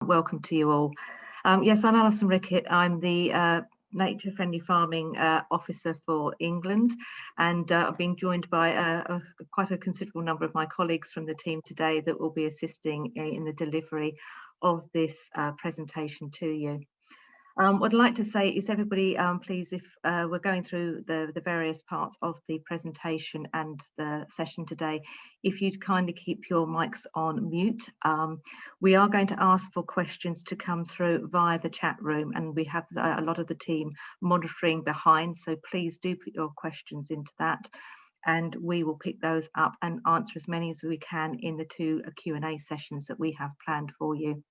welcome to you all. Yes, I'm Alison Rickett. I'm the Nature Friendly Farming Officer for England, and I've been joined by quite a considerable number of my colleagues from the team today that will be assisting in the delivery of this presentation to you. What I'd like to say is everybody, please, if we're going through the various parts of the presentation and the session today, if you'd kindly keep your mics on mute. We are going to ask for questions to come through via the chat room, and we have a lot of the team monitoring behind, so please do put your questions into that, and we will pick those up and answer as many as we can in the two Q&A sessions that we have planned for you.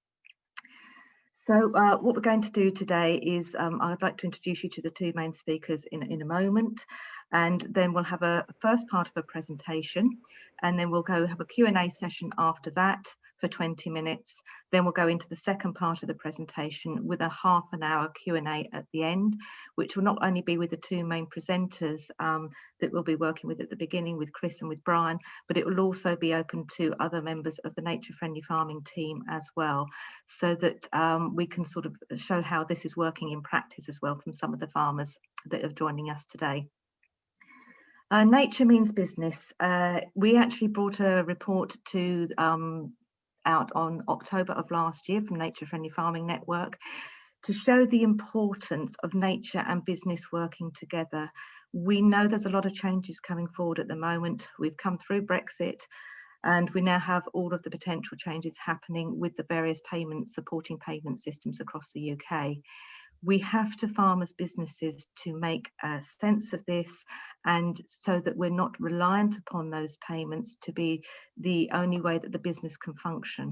So what we're going to do today is I'd like to introduce you to the two main speakers in a moment, and then we'll have a first part of a presentation, and then we'll go have a Q&A session after that for 20 minutes. Then we'll go into the second part of the presentation with a half-an-hour Q&A at the end, which will not only be with the two main presenters that we'll be working with at the beginning with Chris and with Brian, but it will also be open to other members of the Nature Friendly Farming team as well, so that we can sort of show how this is working in practice as well from some of the farmers that are joining us today. Nature means business. We actually brought a report to out on October of last year from Nature Friendly Farming Network to show the importance of nature and business working together. We know there's a lot of changes coming forward at the moment. We've come through Brexit, and we now have all of the potential changes happening with the various supporting payment systems across the UK. We have to farm as businesses to make sense of this, and so that we're not reliant upon those payments to be the only way that the business can function.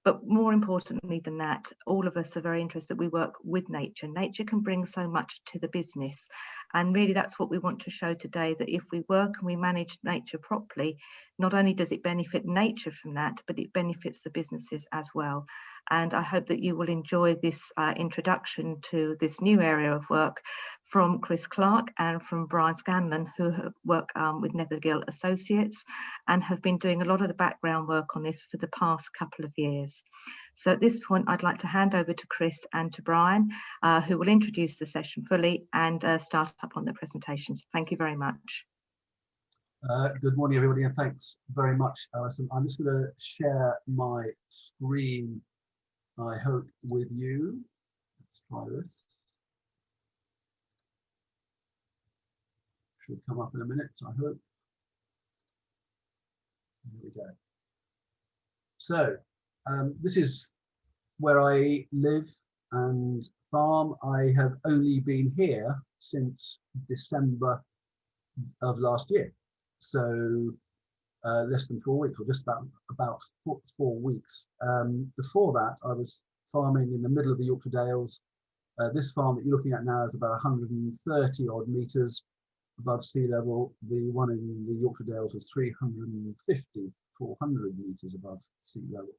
But more importantly than that, all of us are very interested that we work with nature. Nature can bring so much to the business. And really that's what we want to show today, that if we work and we manage nature properly, not only does it benefit nature from that, but it benefits the businesses as well. And I hope that you will enjoy this introduction to this new area of work from Chris Clark and from Brian Scanlon, who work with Nethergill Associates and have been doing a lot of the background work on this for the past couple of years. So at this point, I'd like to hand over to Chris and to Brian, who will introduce the session fully and start up on the presentations. Thank you very much. Good morning, everybody, and thanks very much, Alison. I'm just going to share my screen, I hope, with you. Let's try this. Should come up in a minute, I hope. Here we go. So this is where I live and farm. I have only been here since December of last year, so less than 4 weeks, or just about 4 weeks. Before that, I was farming in the middle of the Yorkshire Dales. This farm that you're looking at now is about 130 odd metres above sea level. The one in the Yorkshire Dales was 350, 400 metres above sea level.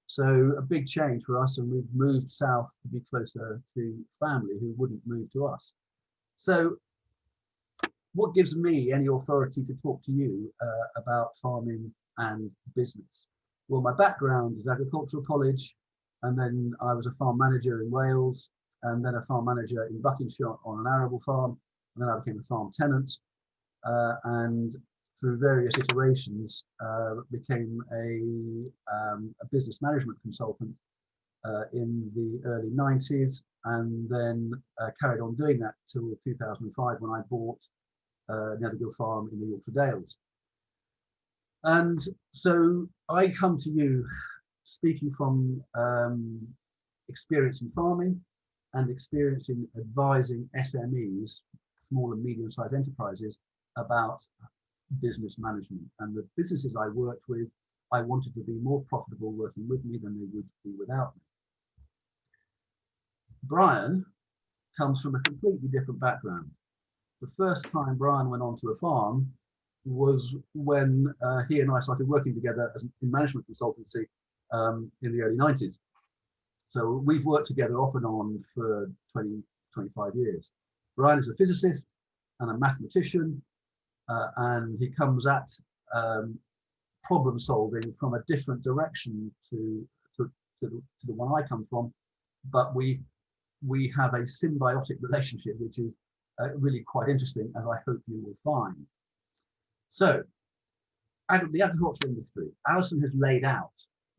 So a big change for us, and we've moved south to be closer to family who wouldn't move to us. So what gives me any authority to talk to you about farming and business? Well, my background is agricultural college, and then I was a farm manager in Wales, and then a farm manager in Buckinghamshire on an arable farm, and then I became a farm tenant, and through various iterations became a business management consultant in the early 90s, and then carried on doing that till 2005 when I bought Nethergill Farm in the Yorkshire Dales. And so I come to you speaking from experience in farming and experience in advising SMEs, small and medium-sized enterprises, about business management. And the businesses I worked with, I wanted to be more profitable working with me than they would be without me. Brian comes from a completely different background. The first time Brian went onto a farm was when he and I started working together as in management consultancy in the early 90s. So we've worked together off and on for 20, 25 years. Brian is a physicist and a mathematician, and he comes at problem solving from a different direction to to the one I come from, but we have a symbiotic relationship, which is really quite interesting, as I hope you will find. So, the agricultural industry, Alison has laid out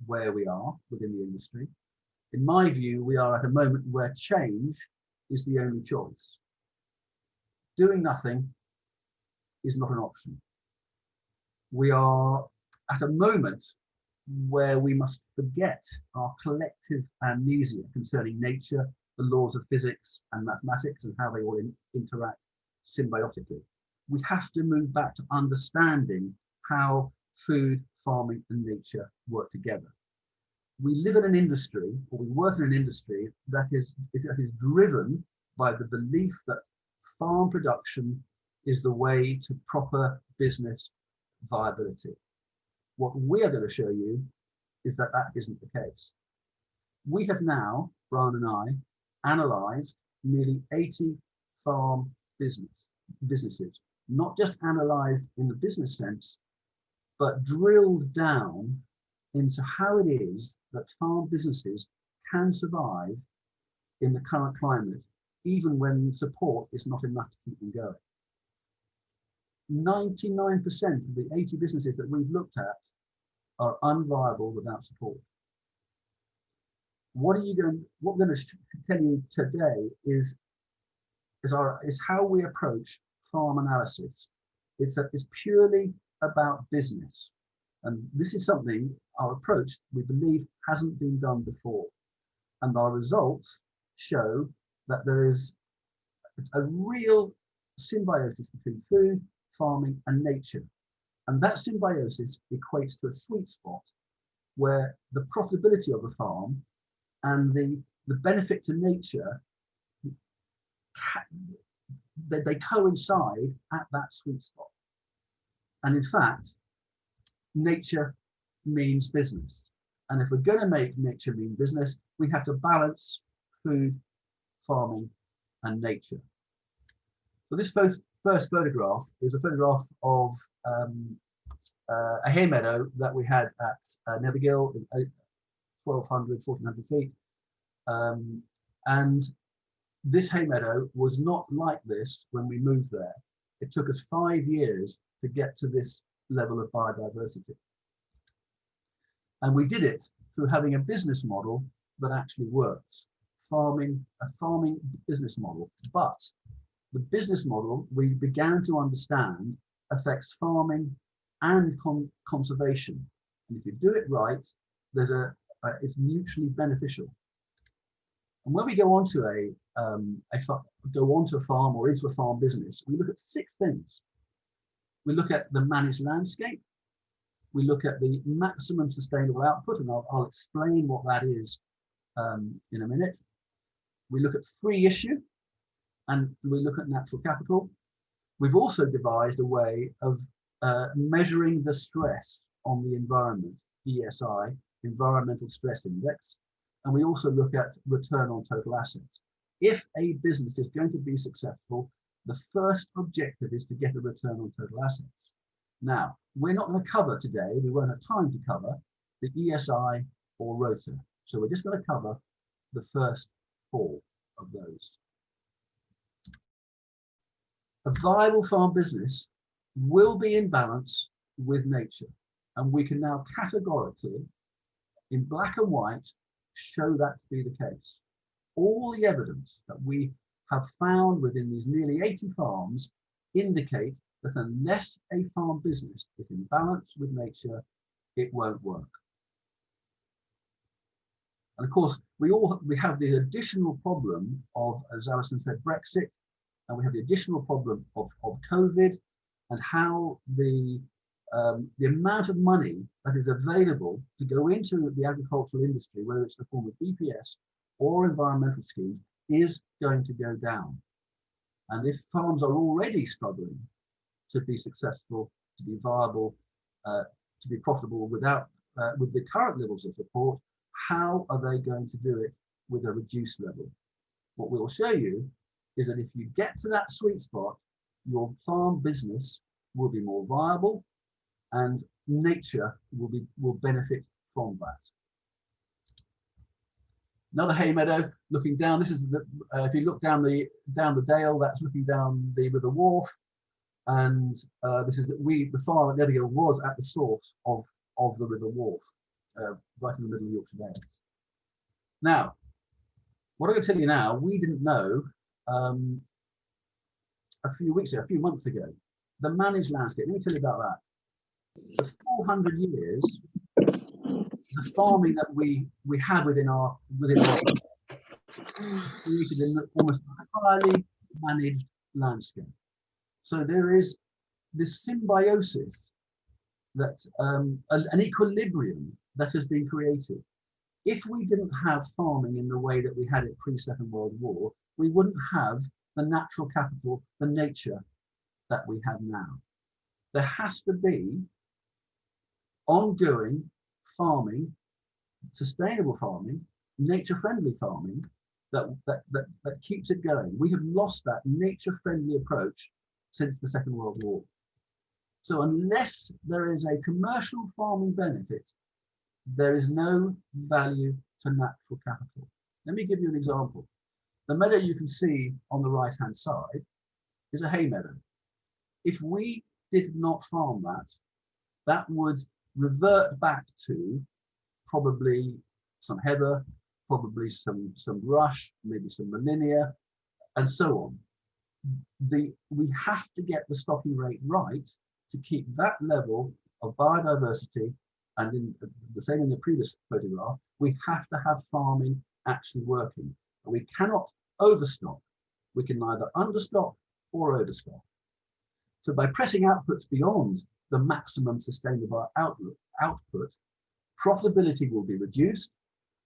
where we are within the industry. In my view, we are at a moment where change is the only choice. Doing nothing is not an option. We are at a moment where we must forget our collective amnesia concerning nature, the laws of physics and mathematics, and how they all interact symbiotically. We have to move back to understanding how food, farming, and nature work together. We live in an industry, or we work in an industry that is driven by the belief that farm production is the way to proper business viability. What we are going to show you is that that isn't the case. We have now, Brian and I, analysed nearly 80 farm businesses, not just analysed in the business sense, but drilled down into how it is that farm businesses can survive in the current climate, even when support is not enough to keep them going. 99% of the 80 businesses that we've looked at are unviable without support. What we're going to tell you today is how we approach farm analysis. It's purely about business. And this is something, our approach, we believe, hasn't been done before. And our results show that there is a real symbiosis between food, farming, and nature. And that symbiosis equates to a sweet spot where the profitability of the farm and the benefit to nature, they coincide at that sweet spot. And in fact, nature means business. And if we're going to make nature mean business, we have to balance food, farming, and nature. So this first photograph is a photograph of a hay meadow that we had at Nethergill, 1,200, 1,400 feet. And this hay meadow was not like this when we moved there. It took us 5 years to get to this level of biodiversity. And we did it through having a business model that actually works, a farming business model. But the business model we began to understand affects farming and conservation. And if you do it right, it's mutually beneficial. And when we go onto a farm or into a farm business, we look at 6 things. We look at the managed landscape. We look at the maximum sustainable output, and I'll explain what that is in a minute. We look at free issue, and we look at natural capital. We've also devised a way of measuring the stress on the environment, ESI, Environmental Stress Index, and we also look at return on total assets. If a business is going to be successful, the first objective is to get a return on total assets. Now, we're not going to cover today, we won't have time to cover the ESI or ROTA. So we're just going to cover the first 4 of those. A viable farm business will be in balance with nature. And we can now categorically, in black and white, show that to be the case. All the evidence that we have found within these nearly 80 farms indicate that unless a farm business is in balance with nature, it won't work. And of course, we have the additional problem of, as Alison said, Brexit, and we have the additional problem of COVID, and how the amount of money that is available to go into the agricultural industry, whether it's the form of BPS or environmental schemes, is going to go down. And if farms are already struggling to be successful, to be viable, to be profitable with the current levels of support, how are they going to do it with a reduced level? What we'll show you is that if you get to that sweet spot, your farm business will be more viable and nature will benefit from that. Another hay meadow looking down. This is the, if you look down the dale, that's looking down the River Wharf, and this is the farm at Degraded was at the source of the River Wharf, right in the middle of Yorkshire Dales. Now, what I'm going to tell you now, we didn't know a few months ago, the managed landscape. Let me tell you about that. For 400 years, the farming that we have within our created in almost entirely managed landscape. So there is this symbiosis, that an equilibrium that has been created. If we didn't have farming in the way that we had it pre-Second World War, we wouldn't have the natural capital, the nature that we have now. There has to be ongoing farming, sustainable farming, nature-friendly farming that keeps it going. We have lost that nature-friendly approach since the Second World War. So unless there is a commercial farming benefit, there is no value to natural capital. Let me give you an example. The meadow you can see on the right-hand side is a hay meadow. If we did not farm that, that would revert back to probably some heather, probably some brush, maybe some molinia, and so on. We have to get the stocking rate right to keep that level of biodiversity, and in the same in the previous photograph, we have to have farming actually working. We cannot overstock. We can neither understock or overstock. So by pressing outputs beyond the maximum sustainable output, profitability will be reduced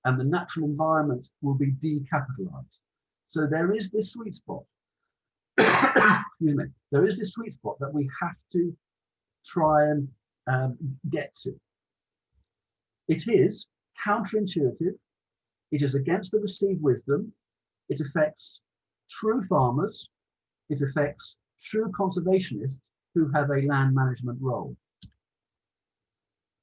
and the natural environment will be decapitalized. So there is this sweet spot. Excuse me. There is this sweet spot that we have to try and get to. It is counterintuitive. It is against the received wisdom. It affects true farmers. It affects true conservationists who have a land management role.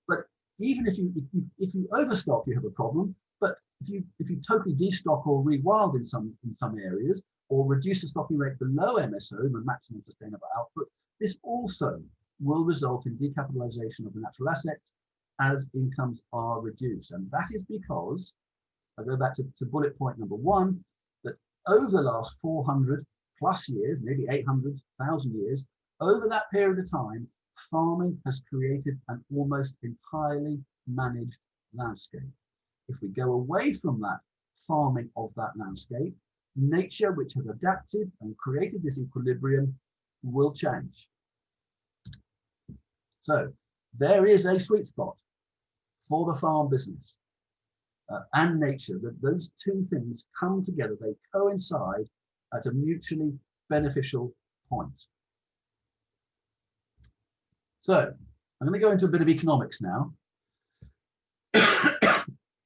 But even if you overstock, you have a problem. But if you totally destock or rewild in some areas, or reduce the stocking rate below MSO, the maximum sustainable output, this also will result in decapitalization of the natural assets as incomes are reduced. And that is because, I go back to bullet point number 1, that over the last 400 plus years, maybe 800,000 years, over that period of time, farming has created an almost entirely managed landscape. If we go away from that farming of that landscape, nature, which has adapted and created this equilibrium, will change. So there is a sweet spot for the farm business and nature, that those two things come together, they coincide at a mutually beneficial point. So I'm going to go into a bit of economics now.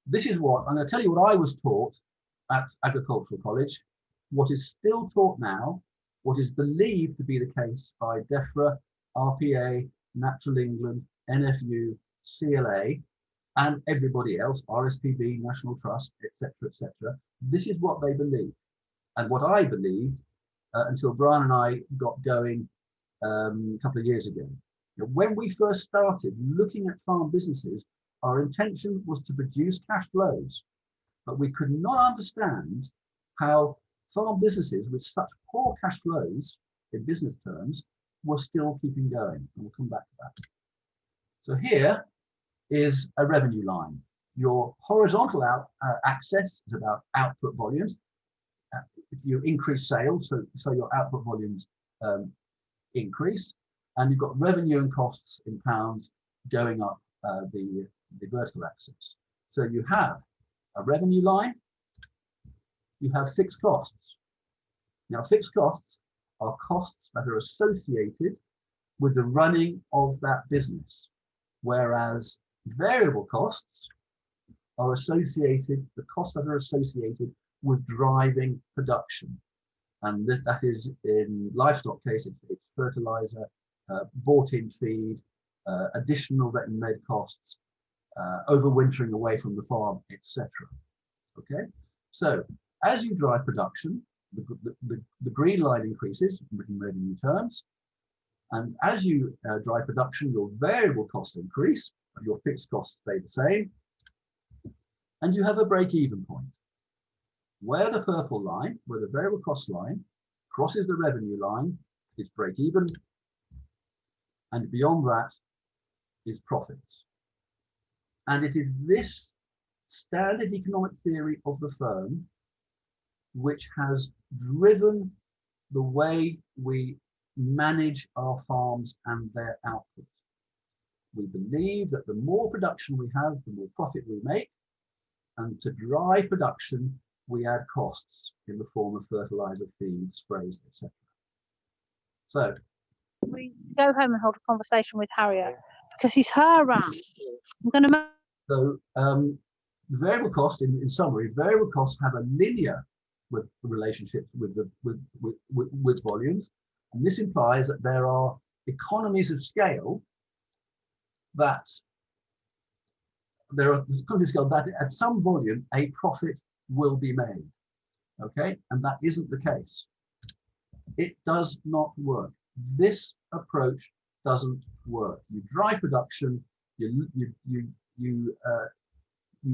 This is what I'm going to tell you what I was taught at Agricultural College, what is still taught now, what is believed to be the case by Defra, RPA, Natural England, NFU, CLA, and everybody else, RSPB, National Trust, etc., etc. This is what they believe, and what I believed until Brian and I got going a couple of years ago. When we first started looking at farm businesses, our intention was to produce cash flows, but we could not understand how farm businesses with such poor cash flows in business terms were still keeping going, and we'll come back to that. So here is a revenue line. Your horizontal axis is about output volumes. If you increase sales, so your output volumes increase, and you've got revenue and costs in pounds going up the vertical axis. So you have a revenue line, you have fixed costs. Now, fixed costs are costs that are associated with the running of that business, whereas variable costs are associated, the costs that are associated with driving production. And that is, in livestock case, it's fertilizer, bought-in feed, additional veterinary costs, overwintering away from the farm, etc. Okay, So as you drive production, the green line increases in revenue terms. And as you drive production, your variable costs increase, and your fixed costs stay the same. And you have a break-even point. Where the purple line, where the variable cost line crosses the revenue line, is break-even. And beyond that is profits. And it is this standard economic theory of the firm which has driven the way we manage our farms and their output. We believe that the more production we have, the more profit we make, and to drive production, we add costs in the form of fertilizer, feed, sprays, etc. So we go home and hold a conversation with Harriet because he's her around. I'm going to. So the variable cost, in summary, variable costs have a linear relationship with volumes, and this implies that there are economies of scale that at some volume a profit will be made. Okay, and that isn't the case. It does not work. This approach doesn't work. You drive production, you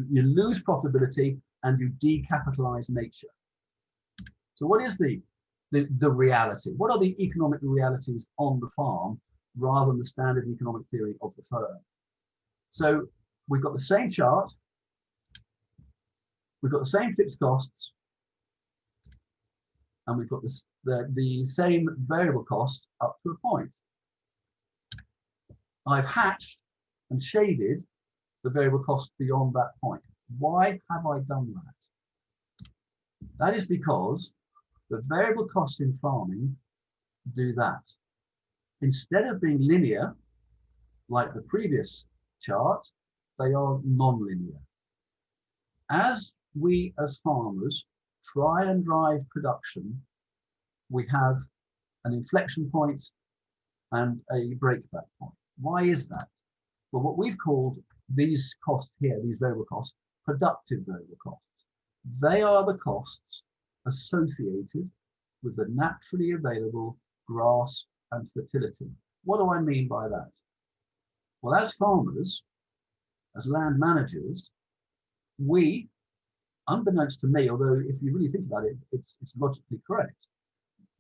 lose profitability, and you decapitalize nature. So what is the reality? What are the economic realities on the farm rather than the standard economic theory of the firm? So we've got the same chart, we've got the same fixed costs, and we've got the same variable cost up to a point. I've hatched and shaded the variable cost beyond that point. Why have I done that? That is because the variable costs in farming do that. Instead of being linear, like the previous chart, they are non-linear. As we as farmers try and drive production, we have an inflection point and a breakback point. Why is that? Well, what we've called these costs here, these variable costs, productive variable costs. They are the costs associated with the naturally available grass and fertility. What do I mean by that? Well, as farmers, as land managers, we, unbeknownst to me, although if you really think about it, it's logically correct,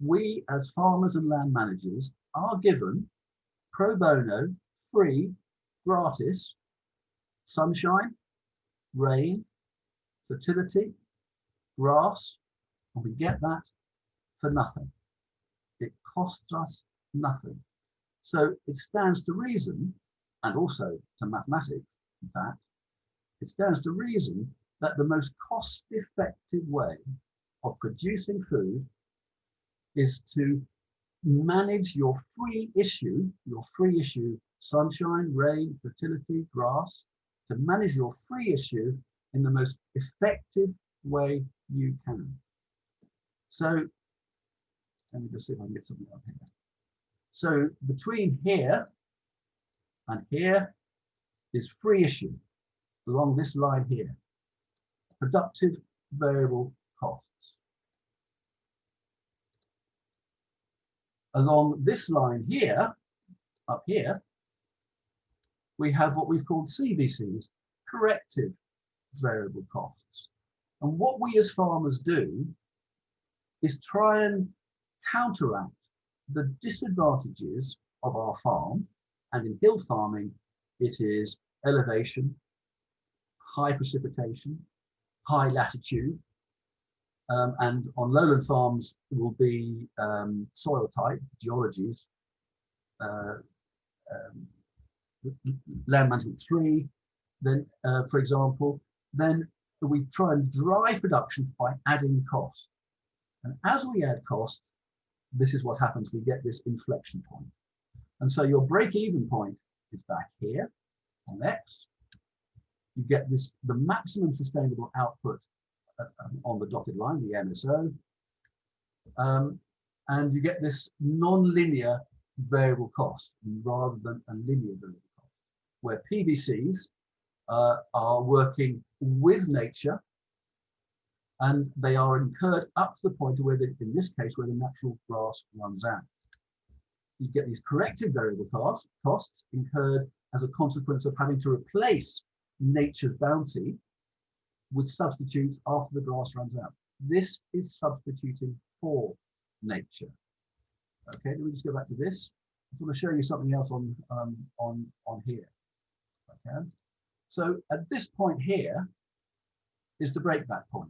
we as farmers and land managers are given pro bono, free, gratis, sunshine, rain, fertility, grass, and we get that for nothing. It costs us nothing. So it stands to reason, and also to mathematics, in fact, it stands to reason that the most cost-effective way of producing food is to manage your free issue, sunshine, rain, fertility, grass, to manage your free issue in the most effective way you can. So let me just see if I can get something up here. So between here and here is free issue along this line here, productive variable costs. Along this line here, up here, we have what we've called CVCs, corrective variable costs. And what we as farmers do is try and counteract the disadvantages of our farm. And in hill farming, it is elevation, high precipitation, high latitude. And on lowland farms, it will be soil type, geologies, land management 3, then, for example, then we try and drive production by adding cost. And as we add cost, this is what happens. We get this inflection point. And so your break-even point is back here on X. You get this, the maximum sustainable output on the dotted line, the MSO. And you get this non-linear variable cost rather than a linear variable cost, where PVCs are working with nature and they are incurred up to the point where, in this case, where the natural grass runs out. You get these corrective variable costs incurred as a consequence of having to replace nature's bounty with substitutes after the grass runs out. This is substituting for nature. Okay, let me just go back to this. I just want to show you something else on here. Okay, so at this point here is the breakback point.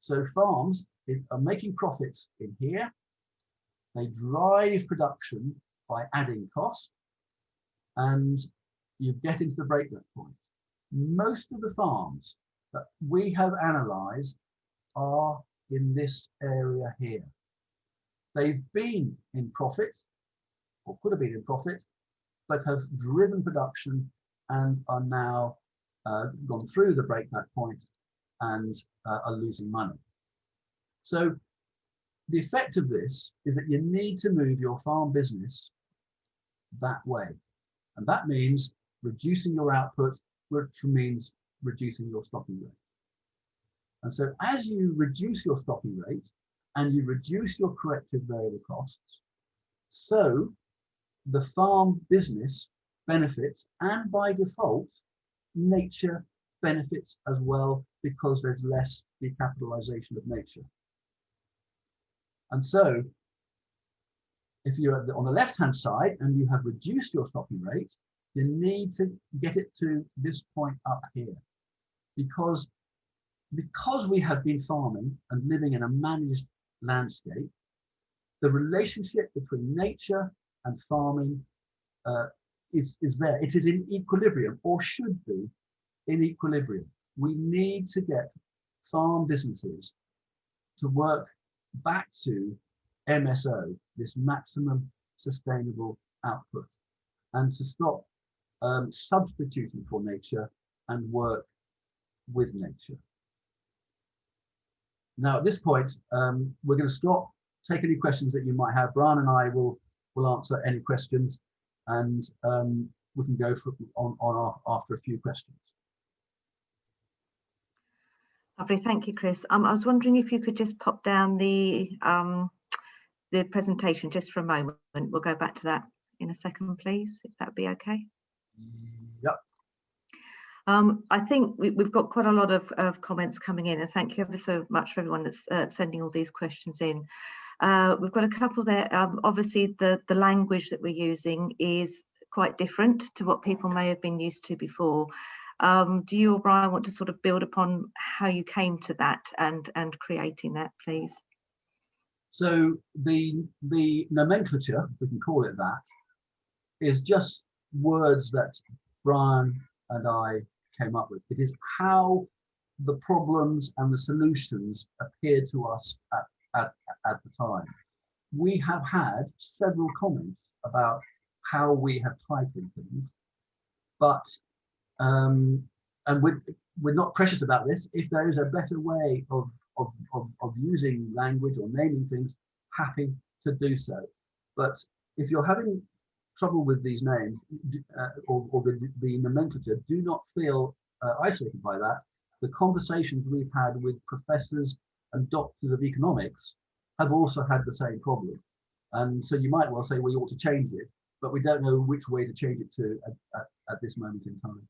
So farms are making profits in here. They drive production by adding cost, and you get into the breakback point. Most of the farms that we have analysed are in this area here. They've been in profit, or could have been in profit, but have driven production and are now gone through the breakback point and are losing money. So the effect of this is that you need to move your farm business that way. And that means reducing your output, which means reducing your stocking rate. And so as you reduce your stocking rate and you reduce your corrective variable costs, so the farm business benefits, and by default, nature benefits as well, because there's less decapitalization of nature. And so if you're on the left-hand side and you have reduced your stocking rate, you need to get it to this point up here. Because we have been farming and living in a managed landscape, the relationship between nature and farming is there. It is in equilibrium, or should be in equilibrium. We need to get farm businesses to work back to MSO, this maximum sustainable output, and to stop substituting for nature and work with nature. Now, at this point, we're going to stop, take any questions that you might have. Brian and I will answer any questions, and we can go after a few questions. Lovely, thank you, Chris. I was wondering if you could just pop down the presentation just for a moment. We'll go back to that in a second, please, if that'd be okay. Yep. I think we've got quite a lot of comments coming in, and thank you ever so much for everyone that's sending all these questions in. We've got a couple there. Obviously, the language that we're using is quite different to what people may have been used to before. Do you or Brian want to sort of build upon how you came to that and creating that, please? So the nomenclature, we can call it that, is just words that Brian and I came up with. It is how the problems and the solutions appeared to us at the time. We have had several comments about how we have titled things, but and we're not precious about this. If there is a better way of using language or naming things, happy to do so. But if you're having trouble with these names or the nomenclature, do not feel isolated by that. The conversations we've had with professors and doctors of economics have also had the same problem. And so you might well say, well, you ought to change it, but we don't know which way to change it to at this moment in time.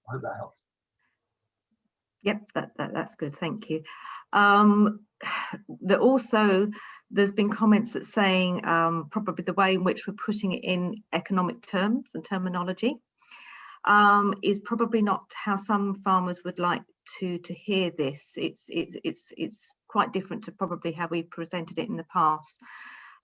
I hope that helps. Yep, that's good, thank you. There's been comments that saying probably the way in which we're putting it in economic terms and terminology is probably not how some farmers would like to hear this. It's quite different to probably how we presented it in the past.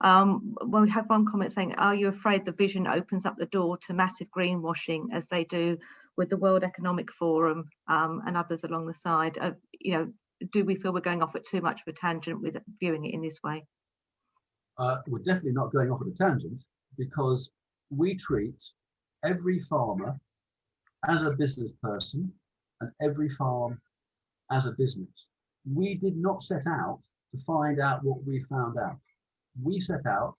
Well, we have one comment saying, are you afraid the vision opens up the door to massive greenwashing as they do with the World Economic Forum and others along the side? You know, do we feel we're going off at too much of a tangent with viewing it in this way? We're definitely not going off at a tangent, because we treat every farmer as a business person and every farm as a business. We did not set out to find out what we found out. We set out,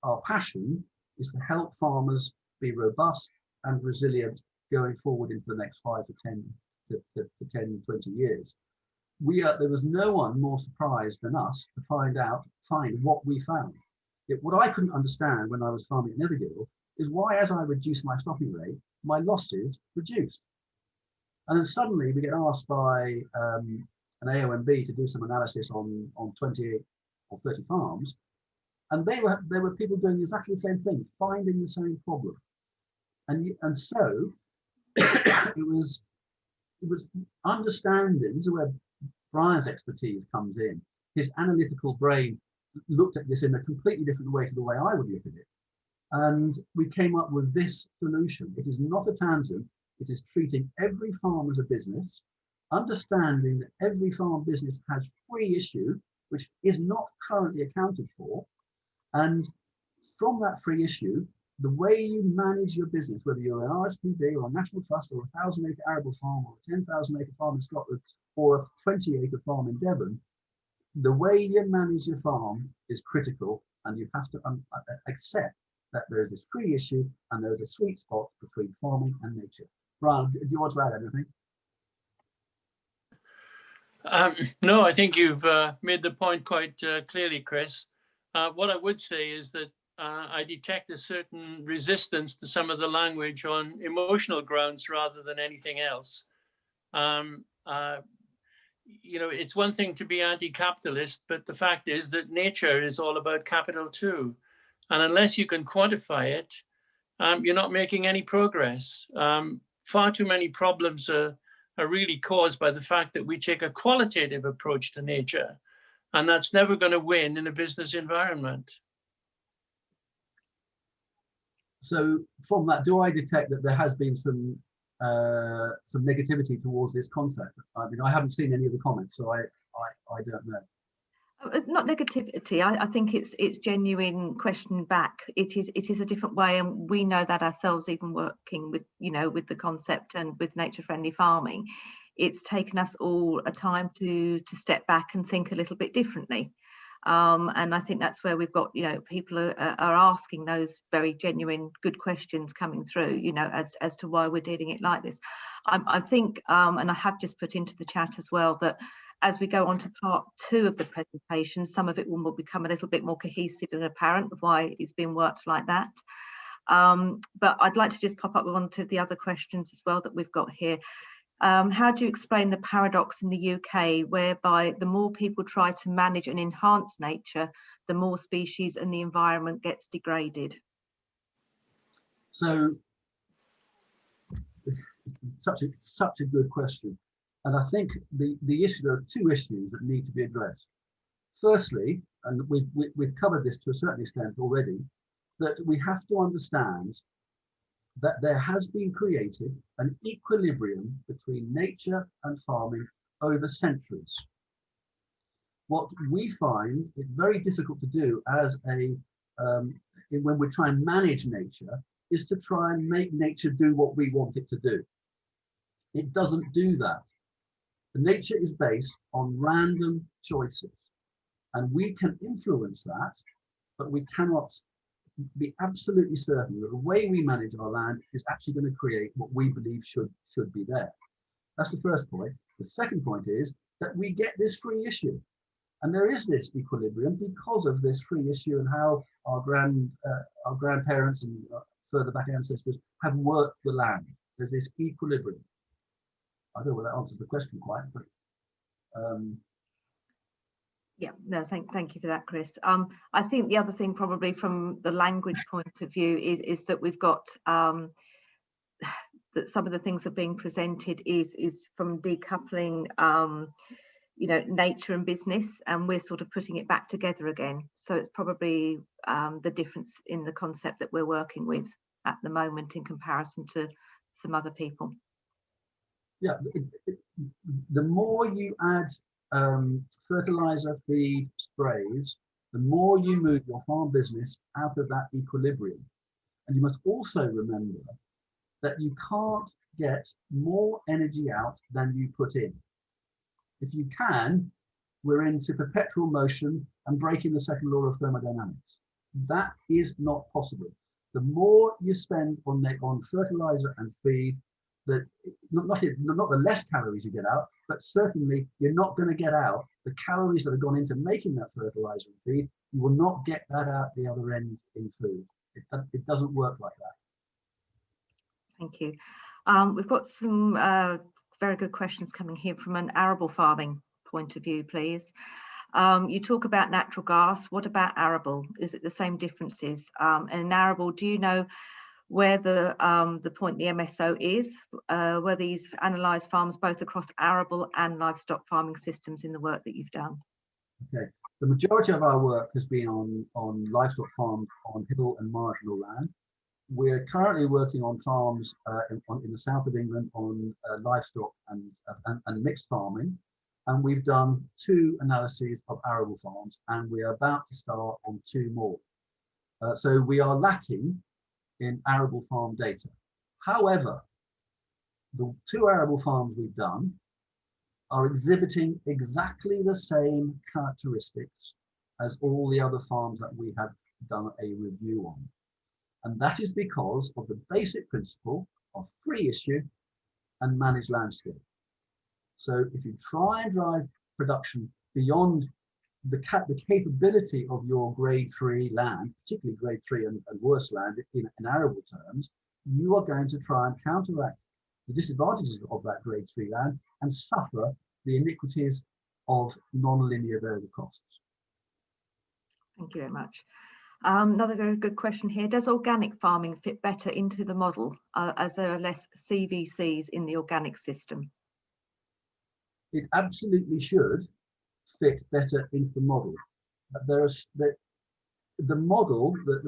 our passion is to help farmers be robust and resilient going forward into the next 5 to 10 to 20 years. there was no one more surprised than us to find what we found. What I couldn't understand when I was farming at Nethergill is why, as I reduced my stocking rate, my losses reduced. And then suddenly we get asked by an AOMB to do some analysis on 28 or 30 farms, and there were people doing exactly the same thing, finding the same problem. And so it was understanding. This is where Brian's expertise comes in. His analytical brain looked at this in a completely different way to the way I would look at it. And we came up with this solution. It is not a tangent. It is treating every farm as a business, understanding that every farm business has free issue, which is not currently accounted for. And from that free issue, the way you manage your business, whether you're an RSPB or a national trust or a 1,000-acre arable farm or a 10,000-acre farm in Scotland or a 20-acre farm in Devon, the way you manage your farm is critical, and you have to accept that there is this free issue and there is a sweet spot between farming and nature. Brian, do you want to add anything? No, I think you've made the point quite clearly, Chris. What I would say is that I detect a certain resistance to some of the language on emotional grounds rather than anything else. You know, it's one thing to be anti-capitalist, but the fact is that nature is all about capital too. And unless you can quantify it, you're not making any progress. Far too many problems are really caused by the fact that we take a qualitative approach to nature, and that's never going to win in a business environment. So from that, do I detect that there has been some negativity towards this concept? I mean, I haven't seen any of the comments, so I don't know. Not negativity. I think it's genuine question back. It is a different way, and we know that ourselves, even working with with the concept and with nature friendly farming. It's taken us all a time to step back and think a little bit differently. And I think that's where we've got, people are asking those very genuine, good questions coming through, as to why we're doing it like this. I think, and I have just put into the chat as well, that as we go on to part 2 of the presentation, some of it will become a little bit more cohesive and apparent of why it's been worked like that. But I'd like to just pop up with one of the other questions as well that we've got here. How do you explain the paradox in the UK, whereby the more people try to manage and enhance nature, the more species and the environment gets degraded? So, such a good question. And I think there are 2 issues that need to be addressed. Firstly, and we've covered this to a certain extent already, that we have to understand that there has been created an equilibrium between nature and farming over centuries. What we find it very difficult to do when we try and manage nature is to try and make nature do what we want it to do. It doesn't do that. Nature is based on random choices, and we can influence that, but we cannot be absolutely certain that the way we manage our land is actually going to create what we believe should be there. That's the first point. The second point is that we get this free issue, and there is this equilibrium because of this free issue and how our grandparents and further back ancestors have worked the land. There's this equilibrium. I don't know whether that answers the question quite, but yeah, no, thank you for that, Chris. I think the other thing, probably from the language point of view, is that we've got that some of the things that are being presented is from decoupling nature and business, and we're sort of putting it back together again. So it's probably the difference in the concept that we're working with at the moment in comparison to some other people. Yeah, the more you add fertilizer, feed, sprays, the more you move your farm business out of that equilibrium. And you must also remember that you can't get more energy out than you put in. If you can, we're into perpetual motion and breaking the second law of thermodynamics. That is not possible. The more you spend on fertilizer and feed, that not the less calories you get out, but certainly you're not going to get out the calories that have gone into making that fertilizer and feed. You will not get that out the other end in food. It doesn't work like that. Thank you. We've got some very good questions coming here from an arable farming point of view, please. You talk about natural gas. What about arable? Is it the same differences? And in arable, do you know where the point the MSO is? Were these analysed farms both across arable and livestock farming systems in the work that you've done? Okay, the majority of our work has been on livestock farms on hill and marginal land. We're currently working on farms in the south of England on livestock and mixed farming. And we've done 2 analyses of arable farms, and we're about to start on 2 more. So we are lacking in arable farm data. However, the 2 arable farms we've done are exhibiting exactly the same characteristics as all the other farms that we have done a review on. And that is because of the basic principle of free issue and managed landscape. So if you try and drive production beyond the capability of your grade 3 land, particularly grade 3 and worse land in arable terms, you are going to try and counteract the disadvantages of that grade 3 land and suffer the iniquities of non-linear variable costs. Thank you very much. Another very good question here. Does organic farming fit better into the model as there are less CVCs in the organic system? It absolutely should fit better into the model. The model that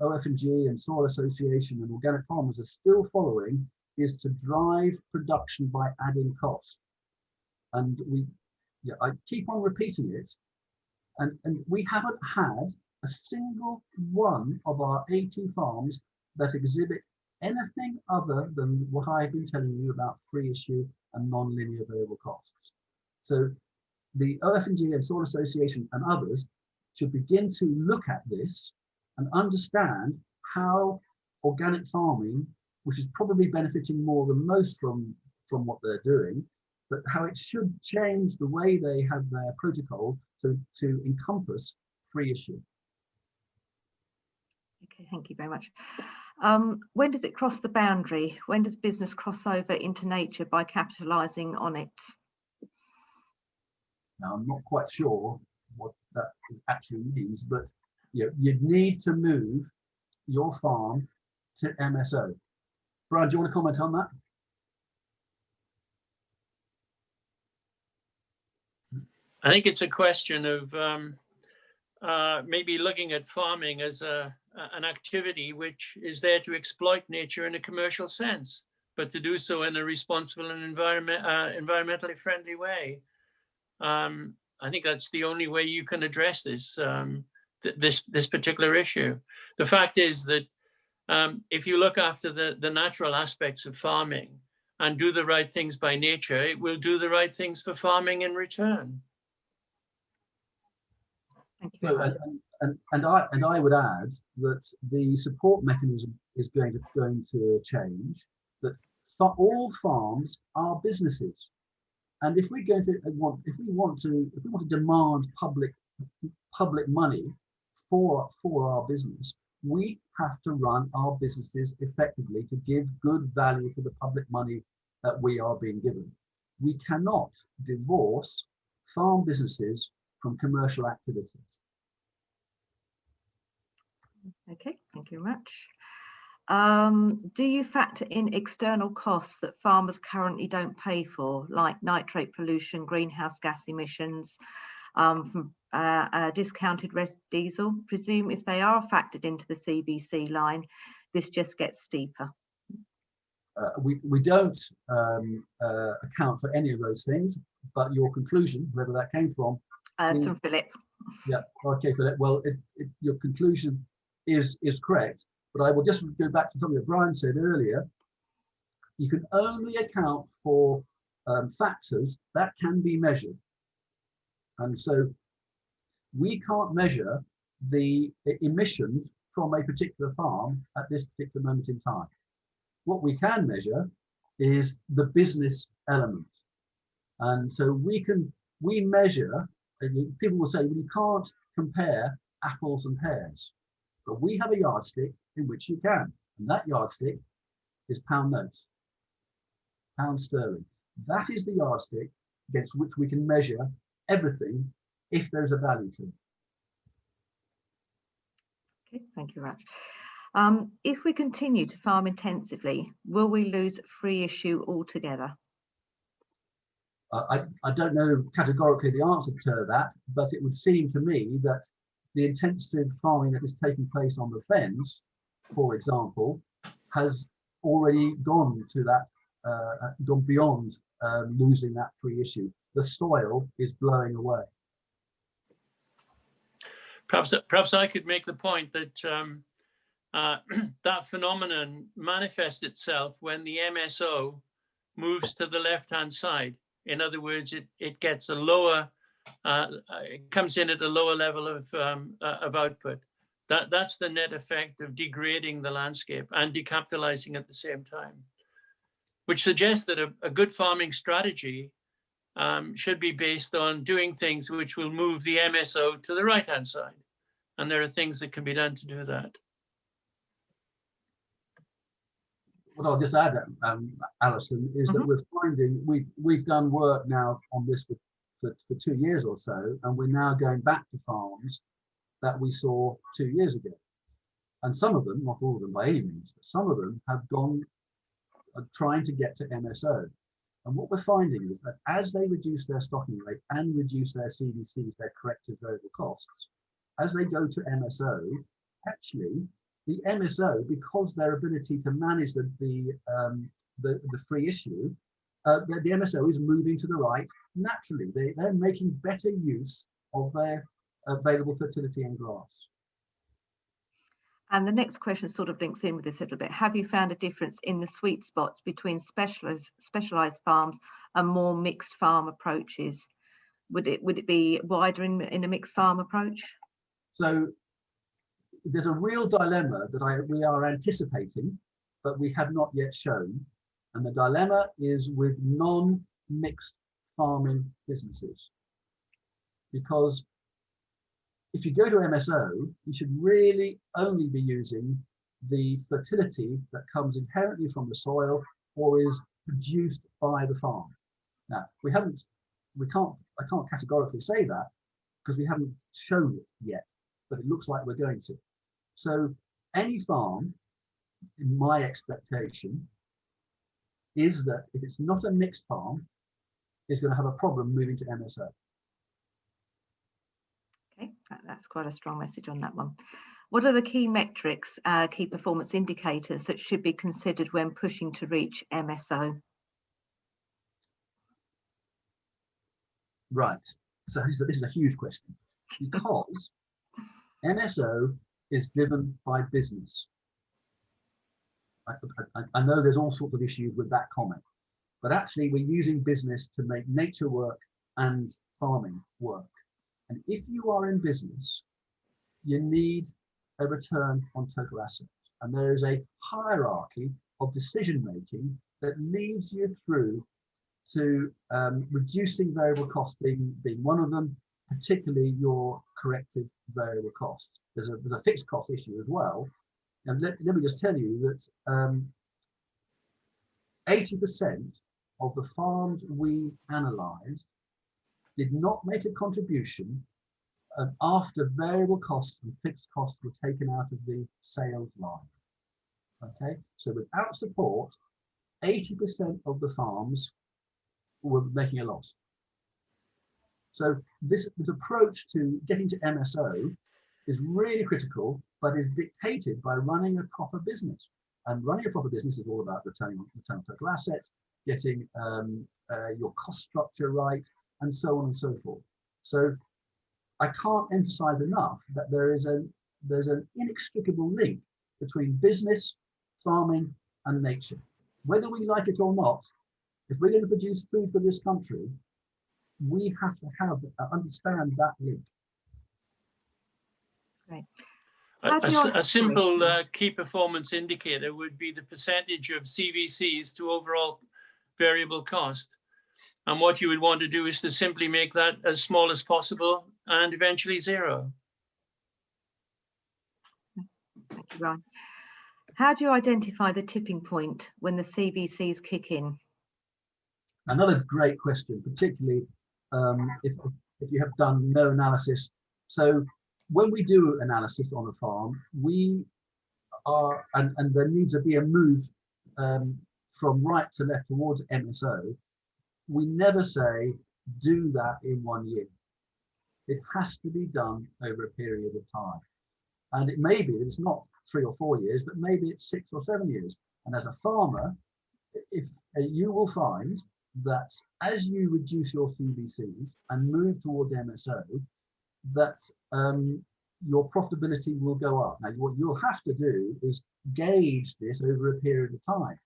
OFG and Soil Association and organic farmers are still following is to drive production by adding cost. And I keep on repeating it, and we haven't had a single one of our 80 farms that exhibit anything other than what I've been telling you about free issue and non-linear variable costs. So the OFG and Soil Association and others should begin to look at this and understand how organic farming, which is probably benefiting more than most from what they're doing, but how it should change the way they have their protocol to encompass free issue. Okay, thank you very much. When does it cross the boundary? When does business cross over into nature by capitalising on it? Now, I'm not quite sure what that actually means, but you'd need to move your farm to MSO. Brian, do you want to comment on that? I think it's a question of maybe looking at farming as an activity which is there to exploit nature in a commercial sense, but to do so in a responsible and environmentally friendly way. I think that's the only way you can address this this particular issue. The fact is that if you look after the natural aspects of farming and do the right things by nature, it will do the right things for farming in return. Thank you. So, and I would add that the support mechanism is going to change. That all farms are businesses, and if we want to demand public money for our business, we have to run our businesses effectively to give good value for the public money that we are being given. We cannot divorce farm businesses from commercial activities. Okay, thank you very much. Do you factor in external costs that farmers currently don't pay for, like nitrate pollution, greenhouse gas emissions, from discounted red diesel? Presume if they are factored into the CBC line, this just gets steeper. We don't account for any of those things, but your conclusion, wherever that came from, is from Philip. Yeah, okay, Philip. Well, your conclusion is correct, but I will just go back to something that Brian said earlier. You can only account for factors that can be measured, and so we can't measure the emissions from a particular farm at this particular moment in time. What we can measure is the business element. And so we measure, people will say, well, you can't compare apples and pears, but we have a yardstick in which you can. And that yardstick is pound notes, pound sterling. That is the yardstick against which we can measure everything if there's a value to it. Okay, thank you, Raj. If we continue to farm intensively, will we lose free issue altogether? I don't know categorically the answer to that, but it would seem to me that the intensive farming that is taking place on the fens, for example, has already gone to that, gone beyond losing that free issue. The soil is blowing away. Perhaps I could make the point that that phenomenon manifests itself when the MSO moves to the left-hand side. In other words, it gets a lower, it comes in at a lower level of output. That's the net effect of degrading the landscape and decapitalizing at the same time, which suggests that a good farming strategy should be based on doing things which will move the MSO to the right-hand side. And there are things that can be done to do that. What I'll just add, Alison, is that we're finding we've done work now on this for 2 years or so, and we're now going back to farms that we saw 2 years ago. And some of them, not all of them by any means, but some of them have gone trying to get to MSO. And what we're finding is that as they reduce their stocking rate and reduce their CVCs, their corrective variable costs, as they go to MSO, actually, the MSO, because their ability to manage the free issue, the MSO is moving to the right naturally. They're making better use of their available fertility and grass. And the next question sort of links in with this a little bit. Have you found a difference in the sweet spots between specialised farms and more mixed farm approaches? Would it be wider in a mixed farm approach? So there's a real dilemma that we are anticipating, but we have not yet shown. And the dilemma is with non-mixed farming businesses. Because if you go to MSO, you should really only be using the fertility that comes inherently from the soil or is produced by the farm. Now, I can't categorically say that because we haven't shown it yet, but it looks like we're going to. So any farm, in my expectation, is that if it's not a mixed farm, is going to have a problem moving to MSO. Okay, that's quite a strong message on that one. What are the key metrics, key performance indicators that should be considered when pushing to reach MSO? Right, so this is a huge question because MSO is driven by business. I know there's all sorts of issues with that comment, but actually we're using business to make nature work and farming work. And if you are in business, you need a return on total assets. And there is a hierarchy of decision making that leads you through to reducing variable costs being one of them, particularly your corrective variable costs. There's a fixed cost issue as well. And let me just tell you that 80% of the farms we analysed did not make a contribution after variable costs and fixed costs were taken out of the sales line. Okay, so without support, 80% of the farms were making a loss. So this approach to getting to MSO is really critical, but is dictated by running a proper business. And running a proper business is all about return on total assets, getting your cost structure right, and so on and so forth. So I can't emphasize enough that there's an inextricable link between business, farming, and nature. Whether we like it or not, if we're going to produce food for this country, we have to understand that link. Great. A simple key performance indicator would be the percentage of CVCs to overall variable cost. And what you would want to do is to simply make that as small as possible and eventually zero. Thank you, Ryan. How do you identify the tipping point when the CVCs kick in? Another great question, particularly if you have done no analysis. So when we do analysis on a farm, we are, and there needs to be a move from right to left towards MSO. We never say do that in 1 year. It has to be done over a period of time. And it may be, it's not 3 or 4 years, but maybe it's 6 or 7 years. And as a farmer, if you will find that as you reduce your CVCs and move towards MSO, that your profitability will go up. Now, what you'll have to do is gauge this over a period of time.